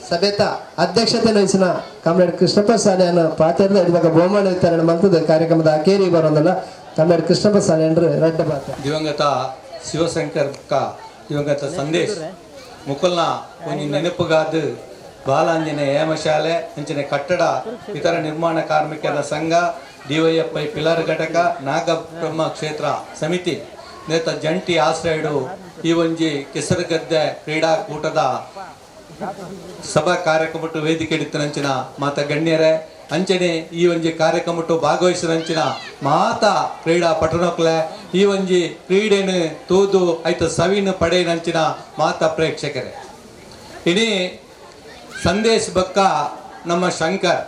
ಸಭೆತ ಅಧ್ಯಕ್ಷತೆ ವಹಿಸಿನ ಕಾಮ್ರೇಡ್ ಕೃಷ್ಣಪ್ಪ ಸಾಲಿಯನ್ನು ಪಾತೆರದ ಇವಾಗ ಬಹುಮಾನ ವಿತರಣೆ ಮಂತದ ಕಾರ್ಯಕ್ರಮದ ಅಕೇರಿ ಬರೋದಲ್ಲ ಕಾಮ್ರೇಡ್ ಕೃಷ್ಣಪ್ಪ ಸಾಲಿ ಅಂದ್ರೆ ರಡ್ಡ ಪಾತ್ರ ದಿವಂಗತ ಶಿವಶಂಕರ್ ದಿವಂಗತ ಸಂದೇಶ್ ಮುಕುಲ್ನ ಒಂದು ನೆನಪುಗಾದ ಬಾಲಾಂಜನೆ ಹೇಮಶಾಲೆ ಅಂಚನೆ ಕಟ್ಟಡ ಇತರ ನಿರ್ಮಾಣ ಕಾರ್ಮಿಕರ ಸಂಘ ಡಿವೈಎಫ್ಐ ಪಿಲ್ಲರ್ ಘಟಕ ನಾಗಬ್ರಹ್ಮ ಕ್ಷೇತ್ರ ಸಮಿತಿ ನೇತ ಜಂಟಿ ಆಶ್ರಯಡು ಈ ಒಂಜಿ ಕೆಸರುಗದ್ದೆ ಕ್ರೀಡಾಕೂಟದ ಸಭಾ ಕಾರ್ಯಕ್ರಮಟ್ಟು ವೇದಿಕೆ ಇಡಿತನಂಚಿನ ಮಾತ ಗಣ್ಯರೇ ಅಂಚನೆ ಈ ಒಂಜಿ ಕಾರ್ಯಕ್ರಮಟ್ಟು ಭಾಗವಹಿಸಿದಂಚಿನ ಮಾತ ಕ್ರೀಡಾ ಪಟುನಕ್ಲೆ ಈ ಒಂಜಿ ಕ್ರೀಡೆನು ತೂದು ಐತ ಸವಿನು ಪಡೆಯನಂಚಿನ ಮಾತ ಪ್ರೇಕ್ಷಕರೇ ಇಡೀ ಸಂದೇಶ್ ಬಕ್ಕ ನಮ್ಮ ಶಂಕರ್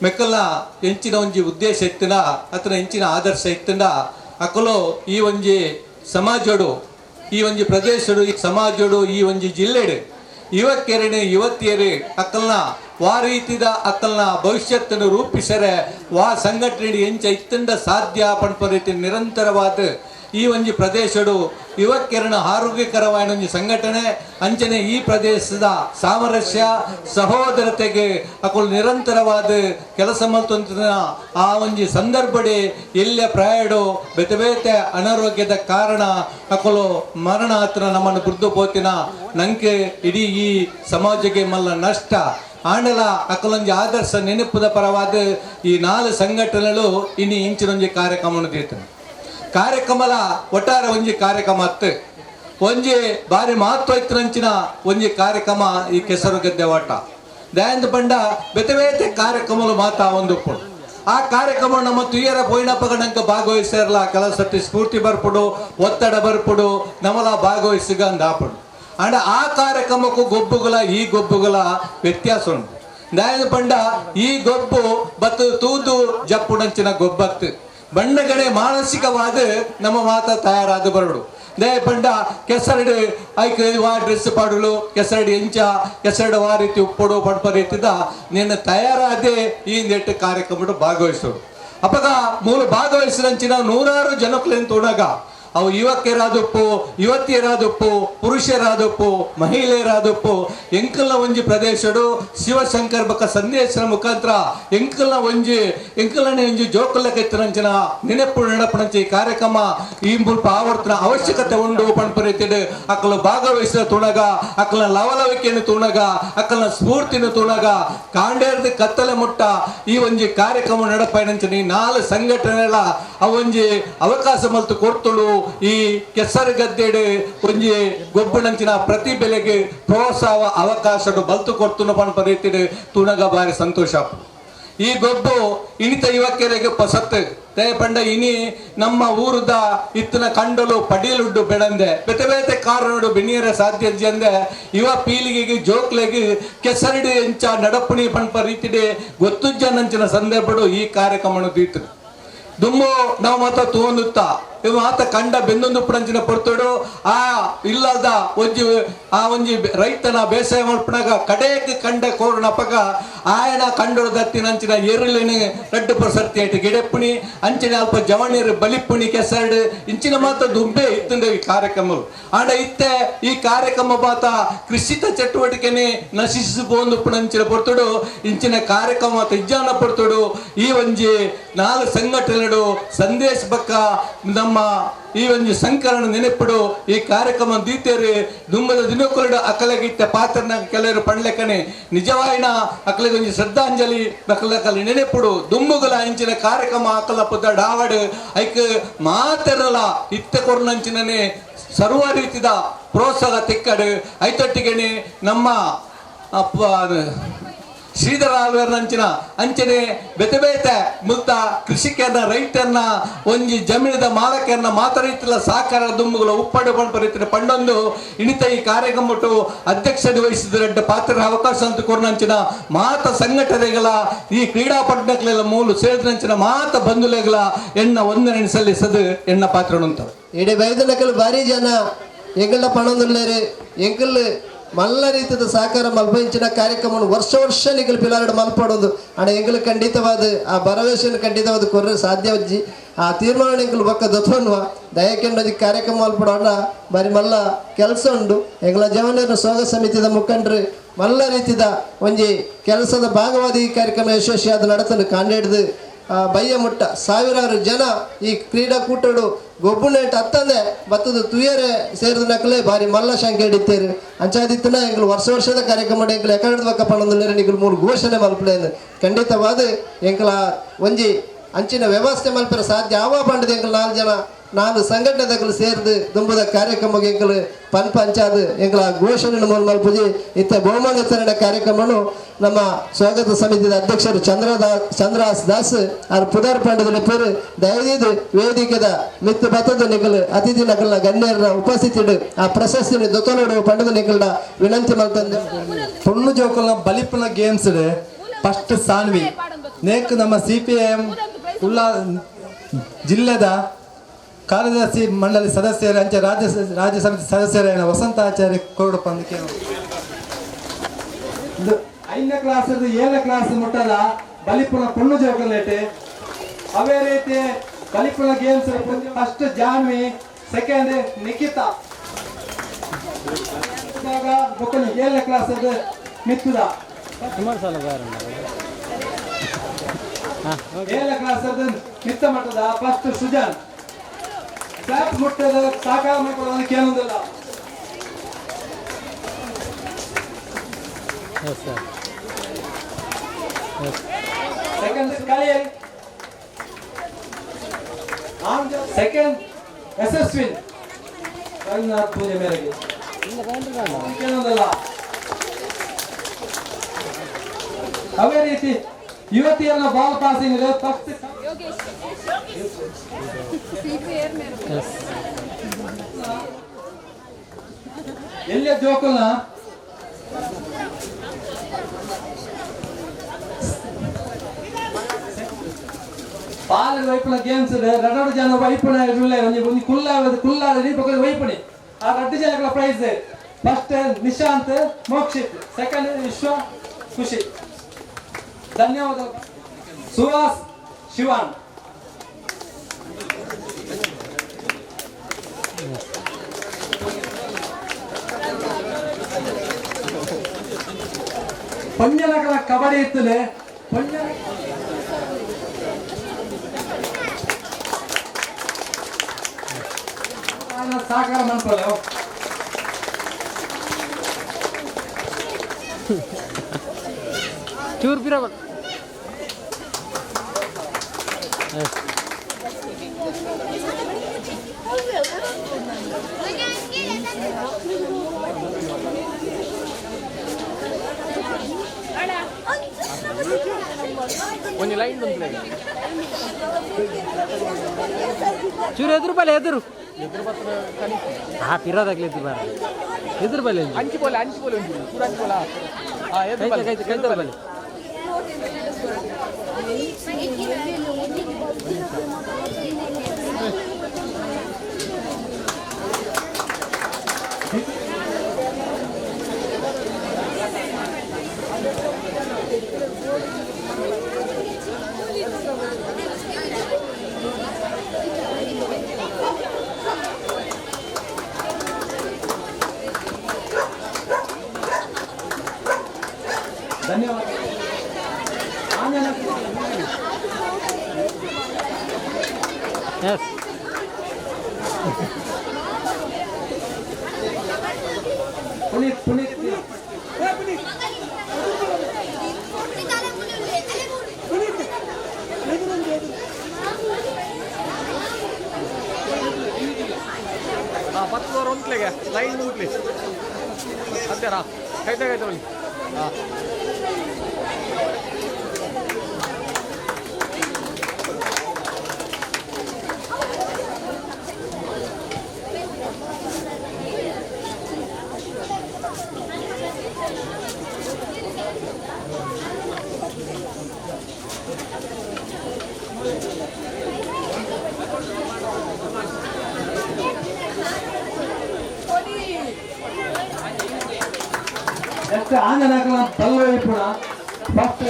ಮೆಕ್ಕಲ್ನ ಎಂಚಿನ ಒಂಜಿ ಉದ್ದೇಶ ಇತ್ತಿನ ಅತ್ರ ಎಂಚಿನ ಆದರ್ಶ ಇತ್ತಿಂದ ಅಕಲು ಈ ಒಂಜಿ ಸಮಾಜಡು ಈ ಒಂಜಿ ಪ್ರದೇಶಡು ಈ ಸಮಾಜಡು ಈ ಒಂಜಿ ಜಿಲ್ಲೆಡು ಯುವಕರೇ ಯುವತಿಯರು ಅಕ್ಕಲ್ನ ವಾ ರೀತಿದ ಅಕ್ಕಲ್ನ ಭವಿಷ್ಯತ್ತನ್ನು ರೂಪಿಸರೆ ವಾ ಸಂಘಟನೆ ಎಂಚ ಇತ್ತಿಂದ ಸಾಧ್ಯ ಪಣ್ಪ ರೀತಿ ನಿರಂತರವಾದ ಈ ಒಂಜಿ ಪ್ರದೇಶಡು ಯುವಕರನ ಆರೋಗ್ಯಕರವಾದ ಒಂಜಿ ಸಂಘಟನೆ ಅಂಚನೆ ಈ ಪ್ರದೇಶದ ಸಾಮರಸ್ಯ ಸಹೋದರತೆಗೆ ಅಕಲು ನಿರಂತರವಾದ ಕೆಲಸ ಮಲ್ತೊಂದಿನ ಆ ಒಂಜಿ ಸಂದರ್ಭಡೆ ಎಲ್ಲ ಪ್ರಾಯಡು ಬೇತೆ ಬೇತೆ ಅನಾರೋಗ್ಯದ ಕಾರಣ ಅಕಲು ಮರಣ ಹತ್ರ ನಮ್ಮನ್ನು ಬುರ್ದು ಪೋತಿನ ನಂಗೆ ಇಡೀ ಈ ಸಮಾಜಕ್ಕೆ ಮಲ್ಲ ನಷ್ಟ ಆಂಡಲ ಅಕಲೊಂಜಿ ಆದರ್ಶ ನೆನಪುದ ಪರವಾದ ಈ 4 ಸಂಘಟನೆಗಳು ಇನ್ನು ಇಂಚಿನೊಂಜಿ ಕಾರ್ಯಕ್ರಮವನ್ನು ದೀತನೆ ಕಾರ್ಯಕ್ರಮಲ ಒಟ್ಟಾರೆ ಒಂಜಿ ಕಾರ್ಯಕ್ರಮ ಅತ್ತು ಒಂಜಿ ಬಾರಿ ಮಹತ್ವ ಇತ್ತಿನಂಚಿನ ಒಂಜಿ ಕಾರ್ಯಕ್ರಮ ಈ ಕೆಸರುಗದ್ದೆ ಓಟ ದಯಾಂದ ಬಂಡ ಬೇತೆ ಬೇತೆ ಕಾರ್ಯಕ್ರಮಗಳು ಮಾತಾ ಒಂದು ಆ ಕಾರ್ಯಕ್ರಮ ನಮ್ಮ ತುಯ್ಯರ ಪೋಯಿನಪ್ಪಗಣಂಕ ಭಾಗವಹಿಸಿರಲ್ಲ ಕೆಲಸತಿ ಸ್ಫೂರ್ತಿ ಬರ್ಪುಡು ಒತ್ತಡ ಬರ್ಪುಡು ನಮ್ಮಲ ಭಾಗವಹಿಸಿಗ ಅಂದಾಪುಡು ಅಂಡ್ ಆ ಕಾರ್ಯಕ್ರಮಕ್ಕೂ ಗೊಬ್ಬುಗಳ ಈ ಗೊಬ್ಬುಗಳ ವ್ಯತ್ಯಾಸ ಉಂಟು ದಯಾಂದ ಬಂಡ ಈ ಗೊಬ್ಬು ಬತ್ತು ತೂದು ಜಪ್ಪುಡಂಚಿನ ಗೊಬ್ಬತ್ತು ಬಣ್ಣಗಡೆ ಮಾನಸಿಕವಾದ ನಮ್ಮ ಮಾತ ತಯಾರಾದ ಬರಡು ದಯ ಪಂಡ ಕೆಸರಡು ಐಕ್ ವಾ ಡ್ರೆಸ್ ಪಾಡಲು ಕೆಸರಡು ಎಂಚ ಕೆಸರಡು ವಾ ರೀತಿ ಉಪ್ಪಡು ಪಡ್ಪ ರೀತಿದ ನಿನ್ನ ತಯಾರಾದೆ ಈ ನೆಟ್ಟು ಕಾರ್ಯಕ್ರಮ ಭಾಗವಹಿಸೋಡು ಅಪ್ಪಗ ಮೂಲ ಭಾಗವಹಿಸಿದಂಚಿನ 100 ಜನಕ್ಕಲೇನು ತೋಣಾಗ ಅವು ಯುವಕರಾದಪ್ಪು ಯುವತಿಯರಾದಪ್ಪು ಪುರುಷರಾದಪ್ಪು ಮಹಿಳೆಯರಾದಪ್ಪು ಎಂಕಲ್ನ ಒಂಜಿ ಪ್ರದೇಶಡು ಶಿವಶಂಕರ್ ಬಕ್ಕ ಸಂದೇಶದ ಮುಖಾಂತರ ಎಂಕಲ್ನ ಒಂಜಿ ಜೋಕುಲಕ್ಕೆ ಎತ್ತರಂಚಿನ ನೆನಪು ನಡಪಣಂಚಿ ಕಾರ್ಯಕ್ರಮ ಈ ಮುಲ್ಪ ಆವರ್ತನ ಅವಶ್ಯಕತೆ ಉಂಡು ಪಣ್ಪರಿತಿಡು ಅಕ್ಕಲು ಭಾಗವಹಿಸಿದ ತುಣಗ ಅಕ್ಕಲ ಲವಲವಿಕೆಯನ್ನು ತುಣಗ ಅಕ್ಕಲ ಸ್ಫೂರ್ತಿನ ತುಣಗ ಕಾಂಡೇರ್ದ ಕತ್ತಲೆ ಮುಟ್ಟ ಈ ಒಂಜಿ ಕಾರ್ಯಕ್ರಮ ನಡಪಯನಂಚಿನ ಈ 4 ಸಂಘಟನೆಗಳ ಅವೊಂಜಿ ಅವಕಾಶ ಮಲ್ತು ಕೊಡ್ತುಳು ಈ ಕೆಸರುಗದ್ದೆಡು ಒಂಜಿ ಗೊಬ್ಬಣಂಚಿನ ಪ್ರತಿ ಬೆಲೆಗೆ ಪ್ರೋತ್ಸಾಹ ಅವಕಾಶ ಬಲ್ತು ಕೊಡ್ತು ಪಣಪ ರೀತಿಡು ತುಣಗ ಬಾರಿ ಸಂತೋಷ ಈ ಗೊಬ್ಬು ಇನಿತ ಯುವಕರಿಗೆ ಪಸತ್ತು ಪಂಡ ಇನಿ ನಮ್ಮ ಊರದ ಇತ್ತಿನ ಕಂಡಲು ಪಡಿಯಲುಡ್ಡು ಬೆಳಂದೆ ಬೇತೆ ಬೇತೆ ಕಾರಣಡು ಬೆಣಿಯರ ಸಾಧ್ಯ ಅಂದೆ ಇವ ಪೀಳಿಗೆಗೆ ಜೋಕ್ಲೆಗೆ ಕೆಸರಡಿ ಎಂಚ ನಡಪುಣಿ ಪಂಪ ರೀತಿಡೆ ಗೊತ್ತುಜ್ಜ ನಂಚಿನ ಸಂದರ್ಭಡು ಈ ಕಾರ್ಯಕ್ರಮ ದೀತು ದುಮ್ಮು ನಾವು ಮಾತ ತೂಂದುತ್ತಾ ಇವು ಮಾತ ಕಂಡ ಬೆನ್ನೊಂದು ಪುಡಂಚಿನ ಪೊರ್ತೋಡು ಆ ಇಲ್ಲದ ಒಂಜಿ ರೈತನ ಬೇಸಾಯ ಮಲ್ಪನಾಗ ಕಡೆಗೆ ಕಂಡ ಕೋರ್ನಪಗ ಆಯನ ಕಂಡೋಳು ದತ್ತಿನಂಚಿನ ಎರುಳಿನ ರೆಡ್ ಪ್ರಸರ್ತಿ ಆಯ್ತು ಗಿಡಪ್ಪುಣಿ ಅಂಚಿನ ಅಲ್ಪ ಜವಣಿರು ಬಲಿಪ್ಪುಣಿ ಕೆಸರಡು ಇಂಚಿನ ಮಾತ ದುಂಬೆ ಇತ್ತಂದೆ ಈ ಕಾರ್ಯಕ್ರಮ ಆಂಡ ಇತ್ತೆ ಈ ಕಾರ್ಯಕ್ರಮ ಮಾತ ಕೃಷಿತ ಚಟುವಟಿಕೆನೆ ನಶಿಸಿಕೊಂಡು ಪುಣಂಚಿನ ಪೊರ್ತೋಡು ಇಂಚಿನ ಕಾರ್ಯಕ್ರಮ ಮಾತ ಇಜ್ಜಾನ ಪೊರ್ತೋಡು ಈ ಒಂಜಿ 4 ಸಂಘಟನೆಗಳು ಸಂದೇಶ ಬಕ್ಕ ನಮ್ಮ ಈ ಒಂದು ಸಂಕರಣ ನೆನಪಿಡು ಈ ಕಾರ್ಯಕ್ರಮ ದೀತೇರಿ ದುಂಬದ ದಿನಕ್ಕೂಡ ಅಕಲಗಿತ್ತ ಪಾತ್ರನ ಕೆಲವರು ಪಂಡ್ಲೆಕ್ಕನೆ ನಿಜವಾಯಿನ ಅಕಲಿಗೆ ಒಂದು ಶ್ರದ್ಧಾಂಜಲಿ ಅಕಲಕಲ್ಲಿ ನೆನಪಿಡು ದುಂಬುಗಳ ಇಂಚಿನ ಕಾರ್ಯಕ್ರಮ ಅಕಲ ಪುದ್ದ ಡಾವಡ್ ಐಕ್ ಮಾತೆರಲ ಇತ್ತ ಕೊರ್ನಂಚಿನೇ ಸರ್ವ ರೀತಿದ ಪ್ರೋತ್ಸಾಹ ತಿಕ್ಕಡು ಐತೊಟ್ಟಿಗೆನೆ ನಮ್ಮ ಶ್ರೀಧರ ಆಳ್ವೇರ್ನಂಚಿನ ಅಂಚನೆ ಬೆತೆ ಬೇತೆ ಮುಕ್ತ ಕೃಷಿಕರನ್ನ ರೈತರನ್ನ ಒಂಜಿ ಜಮೀನದ ಮಾಲಕರನ್ನ ಮಾತಾಡಿತಿಲ್ಲ ಸಹಕಾರ ದುಂಬುಗಳ ಉಪ್ಪಡು ಪಂಪರಿತಿನ ಪಂಡೊಂದು ಇಣಿತ ಈ ಕಾರ್ಯಕ್ರಮಟ್ಟು ಅಧ್ಯಕ್ಷತೆ ವಹಿಸಿದ ಪಾತ್ರ ಅವಕಾಶ ಅಂತ ಕೊರ್ನಂಚಿನ ಮಾತ ಸಂಘಟನೆಗಳ ಈ ಕ್ರೀಡಾಪಟುಗಳೆಲ್ಲ ಮೂಲು ಸೇರಿದಂಚಿನ ಮಾತ ಬಂಧುಲೆಗಳ ಎಣ್ಣ ವಂದನೆ ಸಲ್ಲಿಸದು ಎಣ್ಣ ಪಾತ್ರ ಉಂಟು ಇಡೀ ವೈದ್ಯನಕಲ್ ಭಾರಿ ಜನ ಎಂಗಳ ಪಣೊಂದುಲ್ಲೇರು ಎಂಕಲ್ ಮಲ್ಲ ರೀತಿಯ ಸಹಕಾರ ಮಲ್ಪಂಚಿನ ಕಾರ್ಯಕ್ರಮವನ್ನು ವರ್ಷ ನಿಗಲ್ ಪಿಲಾರಡು ಮಲ್ಪಡೋದು ಅಣ್ಣ ಎಂಗಲು ಖಂಡಿತವಾದ ಆ ಭರವಸೆಯನ್ನು ಖಂಡಿತವಾದ ಕೊರ್ರೆ ಸಾಧ್ಯವಜ್ಜಿ ಆ ತೀರ್ಮಾನ ಎಂಗಲು ಬಕ್ಕ ದೊತ್ತನ್ನುವ ದಯಕೆಂಡು ಕಾರ್ಯಕ್ರಮ ಮಲ್ಪಡೋಣ ಬರೀ ಮಲ್ಲ ಕೆಲಸ ಉಂಡು ಎಂಗಳ ಜವನರ ಸೋಗ ಸಮಿತಿದ ಮುಖಂಡರು ಮಲ್ಲ ರೀತಿಯ ಒಂಜಿ ಕೆಲಸದ ಭಾಗವಾದ ಈ ಕಾರ್ಯಕ್ರಮ ಯಶಸ್ವಿಯಾದ ನಡತನ್ನು ಕಾಂಡಿಡ್ದು ಬಯ್ಯ ಮುಟ್ಟ ಸಾವಿರಾರು ಜನ ಈ ಕ್ರೀಡಾಕೂಟಡು ಗೊಬ್ಬುನೇಟ್ ಹತ್ತಂದೆ ಬತ್ತದ ತುಯರೆ ಸೇರಿದ ನಕಲೆ ಬಾರಿ ಮಲ್ಲ ಸಂಖ್ಯೆ ಹಿಡಿತೇರು ಅಂಚಾದಿತ್ತನ ಎಂಗಳು ವರ್ಷದ ಕಾರ್ಯಕ್ರಮ ಎಂಗಳು ಎಕಡೆ ಬಕ್ಕ ಪಣಂದುಲ್ಲೇರು ನಿಗಲು 3 ಘೋಷಣೆ ಮಲ್ಪಲೇನು ಖಂಡಿತವಾದ ಎಂಕಲ ಒಂಜಿ ಅಂಚಿನ ವ್ಯವಸ್ಥೆ ಮಲ್ಪರ ಸಾಧ್ಯ ಆವ ಪಂಡದ ಎಂಕಲು 4 ಜನ 4 ಸಂಘಟನೆಗಳು ಸೇರಿದು ದುಂಬದ ಕಾರ್ಯಕ್ರಮಕ್ಕೆ ಎಂಕಲು ಪಂಚಾದ ಎಂಕಲ ಘೋಷಣೆ ಮಲ್ಪುಜಿ ಇತ್ತ ಬಹುಮಾನ ವಿತರಣೆ ಕಾರ್ಯಕ್ರಮನು ನಮ್ಮ ಸ್ವಾಗತ ಸಮಿತಿಯ ಅಧ್ಯಕ್ಷರು ಚಂದ್ರದಾಸ್ ದಾಸ್ ಅವ್ರ ಪುದಾರ್ ಪಾಂಡದಲ್ಲಿ ಪೇರು ದಯವಿದು ವೇದಿಕೆದ ಮಿತ್ತು ಬತ್ತದ ನಿಗಲು ಅತಿಥಿ ನಕಲ್ನ ಗಣ್ಯರ ಉಪಸ್ಥಿತಿ ಆ ಪ್ರಶಸ್ತಿ ದೊತ್ತಲೋಡು ಪಂಡದ ನಿಗಲ್ನ ವಿನಂತಿ ಮಾಡ್ತಂದೆ ಪೊಣ್ಣು ಜೋಕಲ್ನ ಬಲಿಪನ ಗೇಮ್ಸ್ ಫಸ್ಟ್ ಸಾನ್ವಿ ನೇಕ್ ನಮ್ಮ CPIM ಉಲ್ಲಾ ಜಿಲ್ಲೆದ ಕಾರ್ಯದರ್ಶಿ ಮಂಡಳಿ ಸದಸ್ಯರು ಅಂಚೆ ರಾಜ್ಯ ಸಮಿತಿ ಸದಸ್ಯರಾದ ವಸಂತ ಆಚಾರ್ಯ ಕೊರಡಪ್ಪ ಅಂದಕ್ಕೆ 5ನೇ ಕ್ಲಾಸ್ 7ನೇ ಕ್ಲಾಸ್ ಮುಟ್ಟದ ಬಲಿಪುರ ಪೊಣ್ಣು ಜೋಕಲ್ಲೇಟೆ ಅವೇ ರೀತಿ ಬಲಿಪುರ games first Janhvi second Nikita 7ನೇ ಕ್ಲಾಸ್ ಮಿತ್ತುದ 7ನೇ ಕ್ಲಾಸ್ ಮಿತ್ತ ಮಟ್ಟದ ಫಸ್ಟ್ ಸುಜಾನ್ ಸ್ಲಾಪ್ ಮುಟ್ಟದ ಸಾಕಾರ ಮಾಡ್ಕೊಳ್ಳೋದಕ್ಕೆ ಏನೊಂದಿಲ್ಲ ಸೆಕೆಂಡ್ ಕಲಿಯಲ್ ಸೆಕೆಂಡ್ ಯಶಸ್ವಿನ್ ರಂಗನಾಥ್ ಪೂಜೆ ಮೇರೆಗೆ ಏನೊಂದಿಲ್ಲ ಅವೇ ರೀತಿ ಯುವತಿಯನ್ನ ಬಾಲ್ ಪಾಸಿಂಗ್ ಫಸ್ಟ್ ಎಲ್ಲೇ ಜೋಕಲ್ನ ಬಾಲ ವೈಪುಣ ಗೇಮ್ಸ್ ರಡು ಜನ ವೈಪುಣ ಒಂದು ಕುಲ್ಲಾಡಿ ಪಕ್ಕ ವೈಪುಣಿ ಆ 2 ಜನಗಳ prize first Nishant Mokshith second Vishwa Khushi ಧನ್ಯವಾದ ಸುಹಾಸ್ ಶಿವಾನ್ ಪಂಜನಗಳ ಕಬಡ್ಡಿ ಇರ್ತದೆ ಸಾಕಾರ ಮಾಡ್ಕೊಳ್ಳ ಚೂರ್ ಬಿರಬ ಚೂರು ಎದುರು ಬಲೆ ಎದುರು ಪಿರೋದಾಗ್ಲಿ ಎದುರು ಬಾರ ಎದುರು ಬಲೆ ಅಂಚಿ ಬೋಲೆ ಕೈ ಬಲೆ ಧನ್ಯವಾದ. ಎಸ್ ಪುನೀತ್ ಪತ್ತು ಒಂಟ್ಲೆಗೆ ಲೈನ್ ಉಂಟ್ಲಿ ಹತ್ತಿರ ಕೈತಾಗೈತೆ ಬನ್ನಿ ಹಾಂ ಎಷ್ಟು ಆಂಜನಾಕಲ ಬಲ್ಲು ಇಪ್ಪುಡ ಫಸ್ಟ್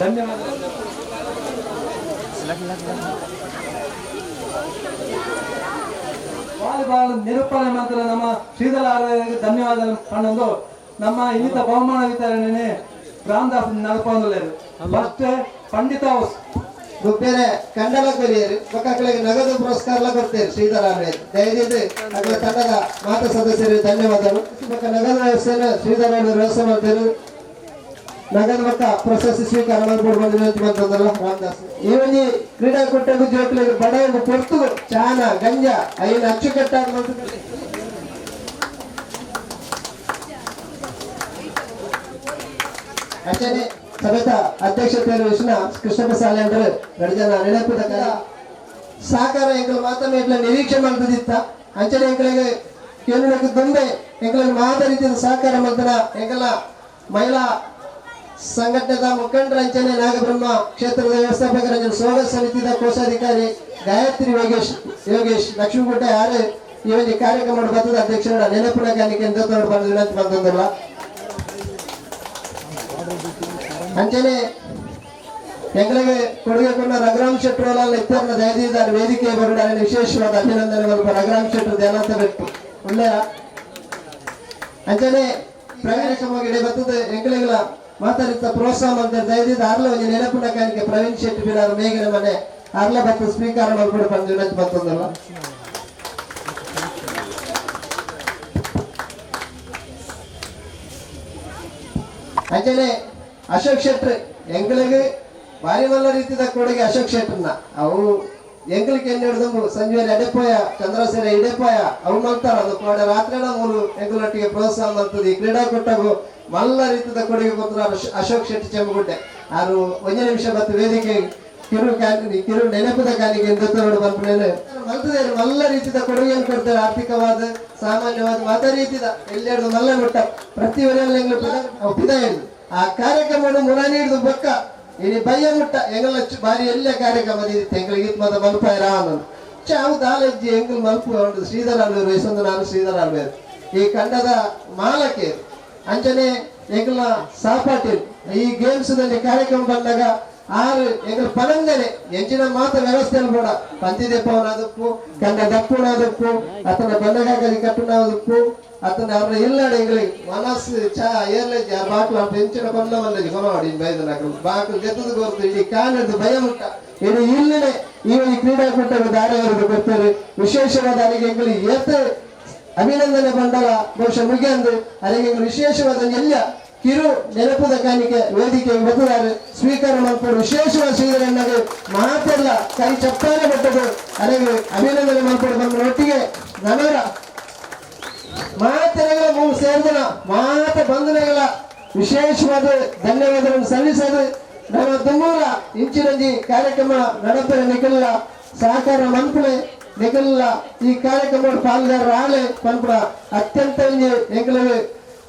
ಧನ್ಯವಾದ. ವಾಲಿಬಾಲ್ ನಿರೂಪಣೆ ಮಾತ್ರ ನಮ್ಮ ಶ್ರೀಧರ ಅವರಿಗೆ ಧನ್ಯವಾದ ಪಣ್ಣೊಂದು ನಮ್ಮ ಇನ್ನಿತ ಬಹುಮಾನ ವಿತರಣೆ ರಾಮದಾಸ್ ನಲ್ಪೊಂದು ಫಸ್ಟ್ ಪಂಡಿತ ಬೇರೆ ಕಂಡಲ ಕೊರಿಯರು ಮಕ್ಕಳಿಗೆ ನಗದು ಪುರಸ್ಕಾರ ಕೊಡ್ತೇವೆ ಶ್ರೀಧರ ಅವರೇ ದಯವಿಟ್ಟು ಅದರ ತಂಡದ ಮಾತಾ ಸದಸ್ಯರಿಗೆ ಧನ್ಯವಾದಗಳು. ನಗದು ವ್ಯವಸ್ಥೆಯನ್ನು ಶ್ರೀಧರ ಅವರು ವ್ಯವಸ್ಥೆ ಮಾಡ್ತಾರೆ. ನಗದು ಮಕ್ಕ ಪ್ರಶಸ್ತಿ ಸ್ವೀಕಾರ ಮಾಡ್ಬೋದು ಬಂತಂದಲ್ಲ ರಾಮದಾಸ್ ಈ ಒಂದು ಕ್ರೀಡಾಕೂಟದ ಜೋಕ್ಲಿಗೆ ಬಡವರು ಪೊರ್ತು ಚಾನ ಗಂಜ ಐನು ಅಚ್ಚುಕಟ್ಟಾದ ಅಷ್ಟೇ ಸಮೇತ ಅಧ್ಯಕ್ಷತೆಯನ್ನು ವಿಷ್ಣು ಕೃಷ್ಣಪ್ಪ ಸಾಲೆ ಅಂದ್ರೆ ಎರಡು ಜನ ನೆನಪಿದ ಕಲ ಸಹಕಾರ ಎಂಕಲು ಮಾತನ್ನು ಇಟ್ಲ ನಿರೀಕ್ಷೆ ಮಾಡ್ತದಿತ್ತ ಅಂಚನೆ ಎಂಕಲಿಗೆ ಕೇಂದ್ರಕ್ಕೆ ದುಂಬೆ ಎಂಕಲಿಗೆ ಮಾದ ರೀತಿಯ ಸಹಕಾರ ಮಾಡ್ತಾರ ಎಂಕಲ ಮಹಿಳಾ ಸಂಘಟನೆದ ಮುಖಂಡರ ಅಂಚನೆ ನಾಗಬ್ರಹ್ಮ ಕ್ಷೇತ್ರದ ವ್ಯವಸ್ಥಾಪಕರ ಸೋಗ ಸಮಿತಿಯ ಕೋಶಾಧಿಕಾರಿ ಗಾಯತ್ರಿ ಯೋಗೇಶ್ ಲಕ್ಷ್ಮೀಗುಡ್ಡ ಯಾರು ಈ ಒಂದು ಕಾರ್ಯಕ್ರಮ ಬರ್ತದ ಅಧ್ಯಕ್ಷರ ನೆನಪಿನ ಕಾಣಿಕೆ ಅಂತ ಬಂದು ವಿನಂತಿ ಬಂದಲ್ಲ ಅಂಚನೆ ಎಂಗಳಿಗೆ ಕೊಡುಗೆ ಕೊಟ್ಟ ರಘುರಾಮ್ ಶೆಟ್ಟಿ ಇತರ ದಯದಿದ್ದಾರೆ ವೇದಿಕೆ ಬರುಡ ವಿಶೇಷವಾದ ಅಭಿನಂದನೆ ರಘುರಾಮ್ ಶೆಟ್ಟಿ ಧ್ಯಾನಾಂತ ಬಿಟ್ಟು ಒಳ್ಳೆಯ ಅಂಚನೆ ಪ್ರಯಾಣಿಕವಾಗಿ ಬರ್ತದೆ ಎಂಗಳಿಗಳ ಮಾತಾಡಿದ ಪ್ರೋತ್ಸಾಹ ಮಾಡ್ತಾರೆ ದಯದಿದ್ದ ಆರ್ಲ ಒಂದು ನೆನಪಿನ ಕಾಣಿಕೆ ಪ್ರವೀಣ್ ಶೆಟ್ಟಿ ಬಿಡಾರು ಮೇಘನ ಮನೆ ಆರ್ಲ ಬತ್ತು ಸ್ವೀಕಾರ ಮಾಡ್ಬಿಟ್ಟು ಬಂದು ವಿನಂತಿ ಬರ್ತದಲ್ಲ ಅಂಚನೆ ಅಶೋಕ್ ಶೆಟ್ಟಿ ಎಂಗಳಿಗೆ ಭಾರಿ ಒಳ್ಳ ರೀತಿಯ ಕೊಡುಗೆ ಅಶೋಕ್ ಶೆಟ್ಟರ್ನ ಅವು ಎಂಗಳಿಗೆ ಎಣ್ಣೆ ಹಿಡಿದು ಸಂಜೆ ಎಡೆಪೋಯ ಚಂದ್ರಸೇನ ಇಡೆಪೋಯ ಅವು ಮಾಡ್ತಾರ ಅದು ಕೂಡ ರಾತ್ರಿ ಮೂರು ಎಂಗಳೊಟ್ಟಿಗೆ ಪ್ರೋತ್ಸಾಹ ಮಾಡ್ತದೆ ಈ ಕ್ರೀಡಾಕೂಟಗೂ ಮಲ್ಲ ರೀತಿಯ ಕೊಡುಗೆ ಕೊಡ್ತಾರೆ ಅಶೋಕ್ ಶೆಟ್ಟಿ ಚೆಮ್ಮಗುಡ್ಡೆ ಆರು ಒಂದು ನಿಮಿಷ ಮತ್ತು ವೇದಿಕೆ ಕಿರು ನೆನಪದ ಕಾಲಿಗೆ ಬಂದ್ಮೇಲೆ ಮಲ್ತದೆ ಮಲ್ಲ ರೀತಿಯ ಕೊಡುಗೆಯನ್ನು ಕೊಡ್ತಾರೆ ಆರ್ಥಿಕವಾದ ಸಾಮಾನ್ಯವಾದ ಮತ ರೀತಿದ ಎಲ್ಲೆರಡು ಮಲ್ಲ ಮುಟ್ಟ ಪ್ರತಿ ವರೆಯಲ್ಲಿ ಪಿದ ಹಿಡಿದು ಆ ಕಾರ್ಯಕ್ರಮ ಮುರಾನಿ ಹಿಡಿದು ಬೊಕ್ಕ ಇനി ಬಯ್ಯ ಮುಟ್ಟ ಎಂಗಲ ಬಾರಿ ಎಲ್ಲೇ ಕಾರ್ಯಕ್ರಮ ಎಂಗಳಿಗೆ ಮತ ಮಲ್ಪಾಯ ರಾವಣ ಚಾವು ದಾಲಜ್ಜಿ ಎಂಗಲ್ ಮಲ್ಪು ಉಂಟು ಶ್ರೀಧರ ಅಲ್ವೇರು ವಯಸ್ಸೊಂದು ನಾನು ಶ್ರೀಧರ ಅಲ್ವೇರು ಈ ಕಂಡದ ಮಾಲಕ್ಕೆ ಅಂಚನೆ ಎಂಗಲ ಸಹಪಾಠಿ ಈ ಗೇಮ್ಸ್ ನಲ್ಲಿ ಕಾರ್ಯಕ್ರಮ ಬಂದಾಗ ಆರು ಎಂಗಲ್ ಪನಂಗನೆ ಎಂಚಿನ ಮಾತ ವ್ಯವಸ್ಥೆಯಲ್ಲಿ ಕೂಡ ಪಂತಿದೆ ಪವನದಕ್ಕೂ ಕಂಡ ದಪ್ಪುಣದಕ್ಕೂ ಅತನ ಬಂದಗಾಗಲಿ ಕಟ್ಟುಣದಕ್ಕೂ ಅತನ ಅವರ ಇಲ್ಲಾಡ ಎಂಗಳಿಗೆ ಮನಸ್ಸು ಚಾ ಏರ್ಲೇಜ್ ಆ ಬಾಕ್ಲ ಎಂಚಿನ ಬಂದವಲ್ಲದಿ ಕೊನವಾಡಿ ಬೈದನಾಗಲು ಬಾಕ್ಲು ಗೆದ್ದದು ಗೊತ್ತು ಇಡೀ ಕಾಲಿದ್ದು ಭಯ ಮುಟ್ಟ ಇಡೀ ಇಲ್ಲೇ ಈ ಕ್ರೀಡಾಕೂಟದ ದಾರಿಯವರು ಗೊತ್ತಾರೆ ವಿಶೇಷವಾದ ಅಲ್ಲಿಗೆ ಎಂಗಳಿಗೆ ಏತ ಅಭಿನಂದನೆ ಬಂಡಲ ಬಹುಶಃ ಮುಗಿಯಂದು ಅದಕ್ಕೆ ವಿಶೇಷವಾದ ಎಲ್ಲ ಕಿರು ನೆನಪುದ ಕಾಣಿಕೆ ವೇದಿಕೆಗೆ ಬಂದಿದ್ದಾರೆ ಸ್ವೀಕಾರ ಮಾಡ್ಕೊಂಡು ವಿಶೇಷವಾದ ಶ್ರೀಧರಣ್ಣಗೆ ಮಾತೆಲ್ಲ ಕೈ ಚಪ್ಪಾಳೆ ಬಟ್ಟದು ಅದಕ್ಕೆ ಅಭಿನಂದನೆ ಮಾಡ್ಕೊಂಡು ಬಂದ ಒಟ್ಟಿಗೆ ನಮರ ಮಾತೆರೆಗಳ ಮೂರು ಸೇರಿದ ಮಾತ ಬಂಧನಗಳ ವಿಶೇಷವಾದ ಧನ್ಯವಾದಗಳನ್ನು ಸಲ್ಲಿಸೋದು ನಮ್ಮ ತುಮೂರ ಇಂಚಿರಂಜಿ ಕಾರ್ಯಕ್ರಮ ನಡೆಪರೆ ನಿಖಿಲ್ಲ ಸಹಕಾರ ಮಂತ್ರಿ ನಿಖಿಲ್ಲ ಈ ಕಾರ್ಯಕ್ರಮ ಪಾಲ್ಗಾರ ಆಳೆ ಪಂಪುರ ಅತ್ಯಂತ ಎಂಗಳಿಗೆ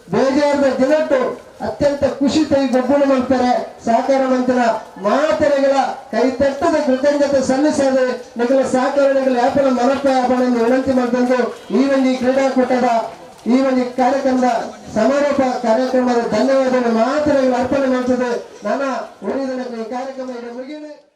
ಬೇಜಾರದ ದಿನಟ್ಟು ಅತ್ಯಂತ ಖುಷಿ ತೈ ಗೊಬ್ಬರ ಮಾಡ್ತಾರೆ ಸಹಕಾರ ಮಂತ್ರಿನ ಮಾತೆರೆಗಳ ಕೈ ತಟ್ಟದ ಕೃತಜ್ಞತೆ ಸಲ್ಲಿಸದೆ ನಿಖಿಲ ಸಹಕಾರಗಳ ವ್ಯಾಪಾರ ಮನಪ್ಪಾಪಣೆಯನ್ನು ವಿನಂತಿ ಮಾಡಿದಂದು ಈ ಒಂದು ಕ್ರೀಡಾಕೂಟದ ಈ ಒಂದು ಕಾರ್ಯಕ್ರಮದ ಸಮಾರೋಪ ಕಾರ್ಯಕ್ರಮದ ಧನ್ಯವಾದಗಳು ಮಾತೆರೆಗಳು ಅರ್ಪಣೆ ಮಾಡ್ತದೆ ನನ್ನ ಉಳಿದ ಈ ಕಾರ್ಯಕ್ರಮ ಮುಗಿಯಲಿ.